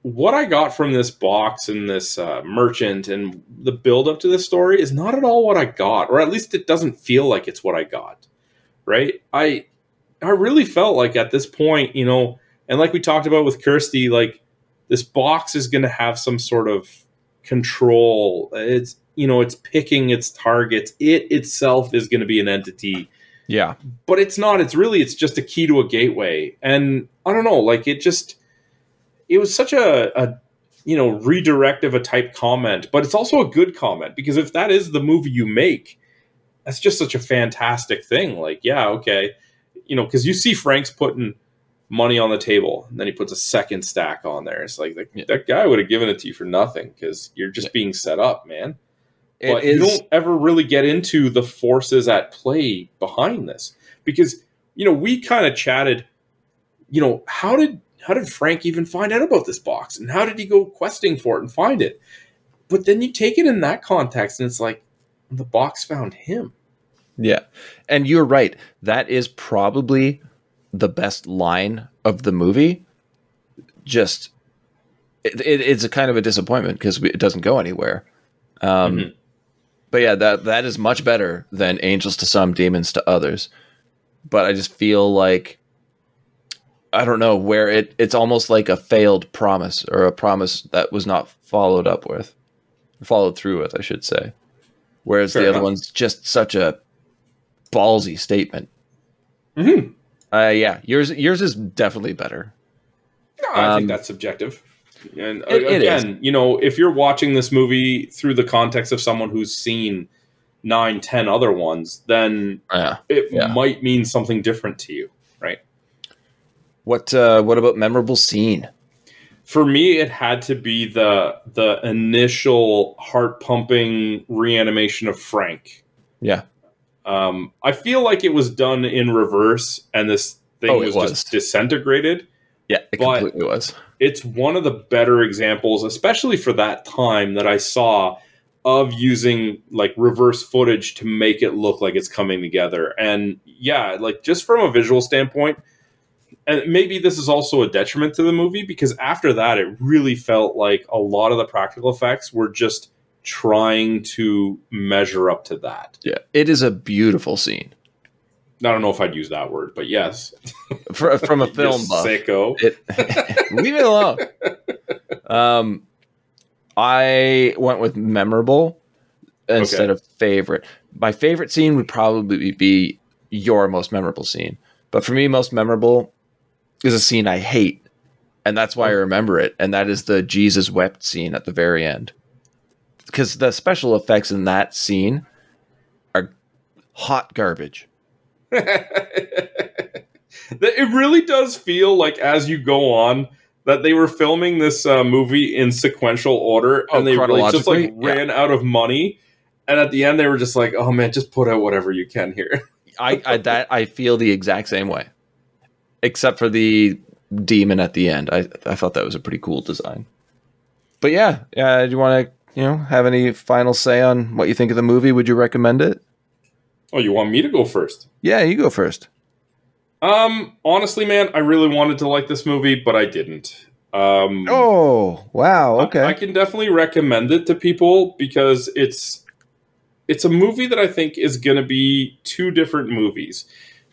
what I got from this box and this merchant and the build up to this story is not at all what I got, or at least it doesn't feel like it's what I got. Right? I really felt like at this point, and like we talked about with Kirsty, like, this box is going to have some sort of control. It's picking its targets. It itself is going to be an entity. Yeah. But it's not. It's just a key to a gateway. And I don't know, like, it was such a redirect of a type comment, but it's also a good comment, because if that is the movie you make, that's just such a fantastic thing. Like, yeah, okay. Because you see Frank's putting money on the table, and then he puts a second stack on there. It's like, that guy would have given it to you for nothing, because you're just being set up, man. But you don't ever really get into the forces at play behind this, because, we kind of chatted, how did Frank even find out about this box, and how did he go questing for it and find it? But then you take it in that context, and it's like, the box found him. Yeah. And you're right. That is probably the best line of the movie. Just, it's a kind of a disappointment, because it doesn't go anywhere. But yeah, that is much better than angels to some, demons to others. But I just feel like, I don't know, where it's almost like a failed promise, or a promise that was not followed through with, I should say. Whereas the other one's just such a ballsy statement. Mm-hmm. Yeah, yours is definitely better. No, I think that's subjective. And again, if you're watching this movie through the context of someone who's seen 9-10 other ones, then it might mean something different to you, right? What about memorable scene? For me, it had to be the initial heart-pumping reanimation of Frank. Yeah. I feel like it was done in reverse, and this thing was just disintegrated. Yeah, it completely was. It's one of the better examples, especially for that time, that I saw of using reverse footage to make it look like it's coming together. And yeah, just from a visual standpoint, and maybe this is also a detriment to the movie, because after that, it really felt like a lot of the practical effects were just trying to measure up to that. Yeah, it is a beautiful scene. I don't know if I'd use that word, but yes. From a film buff. Sicko. Leave it alone. I went with memorable instead of favorite. My favorite scene would probably be your most memorable scene. But for me, most memorable is a scene I hate, and that's why I remember it, and that is the Jesus wept scene at the very end. Because the special effects in that scene are hot garbage. It really does feel like, as you go on, that they were filming this movie in sequential order, and they really just ran out of money, and at the end they were just like, "Oh man, just put out whatever you can here." I feel the exact same way, except for the demon at the end. I thought that was a pretty cool design. But yeah, do you want to have any final say on what you think of the movie? Would you recommend it? Oh, you want me to go first? Yeah, you go first. Honestly, man, I really wanted to like this movie, but I didn't. Oh, wow. Okay. I can definitely recommend it to people, because it's a movie that I think is going to be two different movies.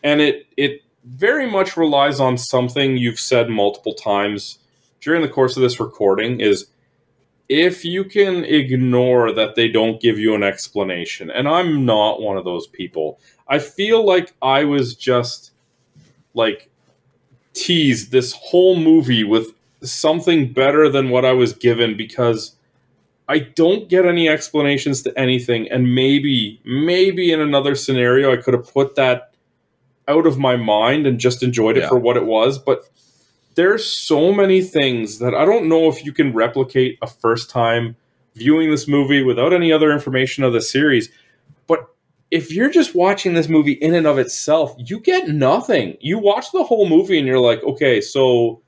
And it very much relies on something you've said multiple times during the course of this recording, is if you can ignore that they don't give you an explanation, and I'm not one of those people, I feel like I was just like teased this whole movie with something better than what I was given, because I don't get any explanations to anything, and maybe in another scenario I could have put that out of my mind and just enjoyed it for what it was, but there's so many things that I don't know if you can replicate a first time viewing this movie without any other information of the series. But if you're just watching this movie in and of itself, you get nothing. You watch the whole movie and you're like, okay, so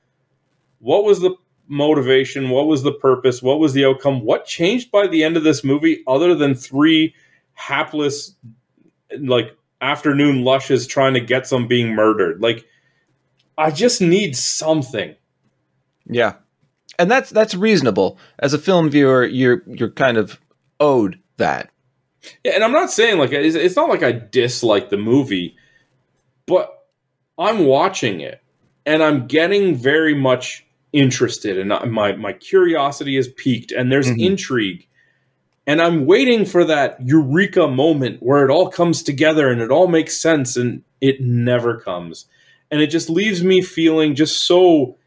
what was the motivation? What was the purpose? What was the outcome? What changed by the end of this movie other than three hapless, like, afternoon lushes trying to get some being murdered? Like, I just need something. Yeah. And that's reasonable. As a film viewer, you're kind of owed that. Yeah, and I'm not saying, like, it's not like I dislike the movie, but I'm watching it, and I'm getting very much interested, and my curiosity is piqued, and there's intrigue, and I'm waiting for that eureka moment where it all comes together and it all makes sense, and it never comes. And it just leaves me feeling just so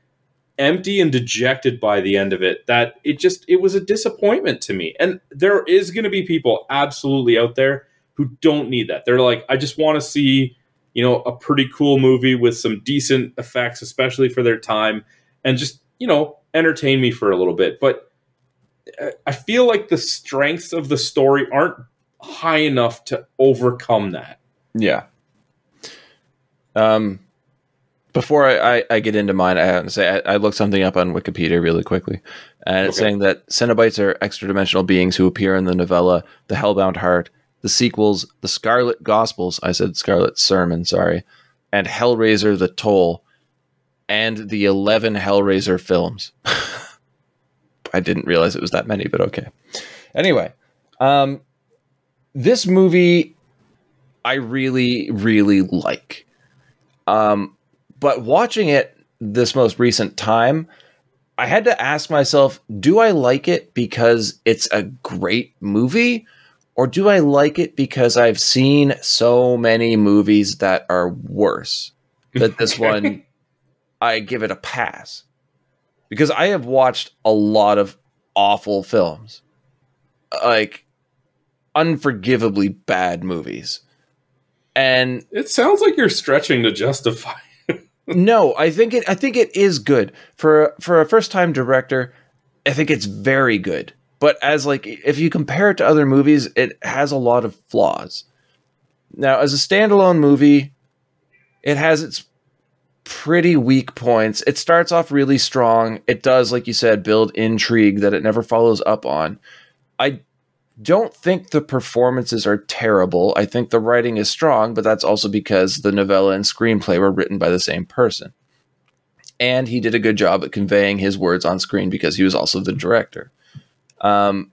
empty and dejected by the end of it that it was a disappointment to me. And there is going to be people absolutely out there who don't need that. They're like, I just want to see, a pretty cool movie with some decent effects, especially for their time, and just, entertain me for a little bit. But I feel like the strengths of the story aren't high enough to overcome that. Yeah. Before I get into mine, I have to say I looked something up on Wikipedia really quickly, and it's saying that Cenobites are extra-dimensional beings who appear in the novella The Hellbound Heart, the sequels The Scarlet Gospels, I said Scarlet Sermon, sorry, and Hellraiser The Toll, and the 11 Hellraiser films. I didn't realize it was that many, but okay. Anyway, this movie I really, really like. But watching it this most recent time, I had to ask myself, do I like it because it's a great movie? Or do I like it because I've seen so many movies that are worse that this one, I give it a pass? Because I have watched a lot of awful films. Like, unforgivably bad movies. And it sounds like you're stretching to justify. No, I think it is good for a first-time director. I think it's very good. But as if you compare it to other movies, it has a lot of flaws. Now, as a standalone movie, it has its pretty weak points. It starts off really strong. It does, like you said, build intrigue that it never follows up on. I don't think the performances are terrible. I think the writing is strong, but that's also because the novella and screenplay were written by the same person. And he did a good job at conveying his words on screen because he was also the director. I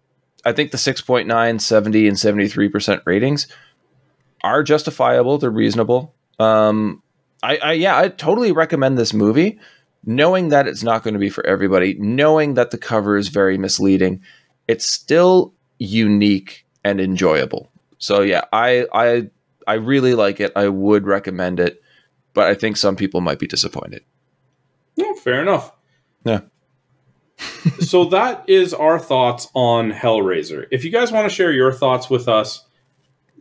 think the 6.9, 70, and 73% ratings are justifiable. They're reasonable. I totally recommend this movie, knowing that it's not going to be for everybody, knowing that the cover is very misleading. It's still unique and enjoyable. So yeah, I really like it. I would recommend it, but I think some people might be disappointed. No, fair enough. Yeah. So that is our thoughts on Hellraiser. If you guys want to share your thoughts with us,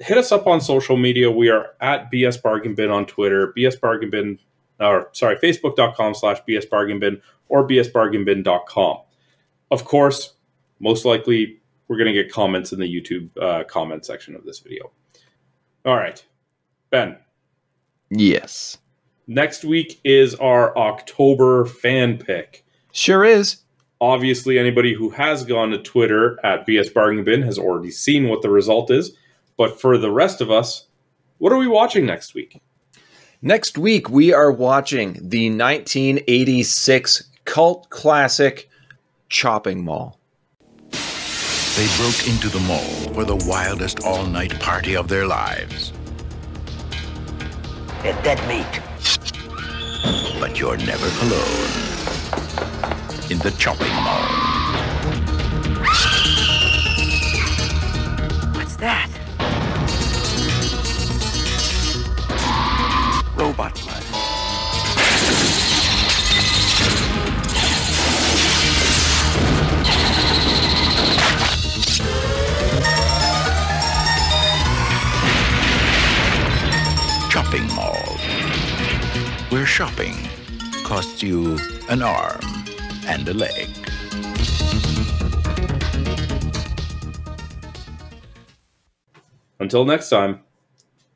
hit us up on social media. We are at BS Bargain Bin on Twitter, Facebook.com/BS Bargain Bin or BSBargainBin.com. Of course, most likely we're going to get comments in the YouTube comment section of this video. All right, Ben. Yes. Next week is our October fan pick. Sure is. Obviously, anybody who has gone to Twitter at BS Bargain Bin has already seen what the result is. But for the rest of us, what are we watching next week? Next week, we are watching the 1986 cult classic Chopping Mall. They broke into the mall for the wildest all-night party of their lives. Get that meat. But you're never alone in the Chopping Mall. shopping mall, where shopping costs you an arm and a leg. Until next time,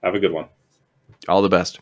have a good one. All the best.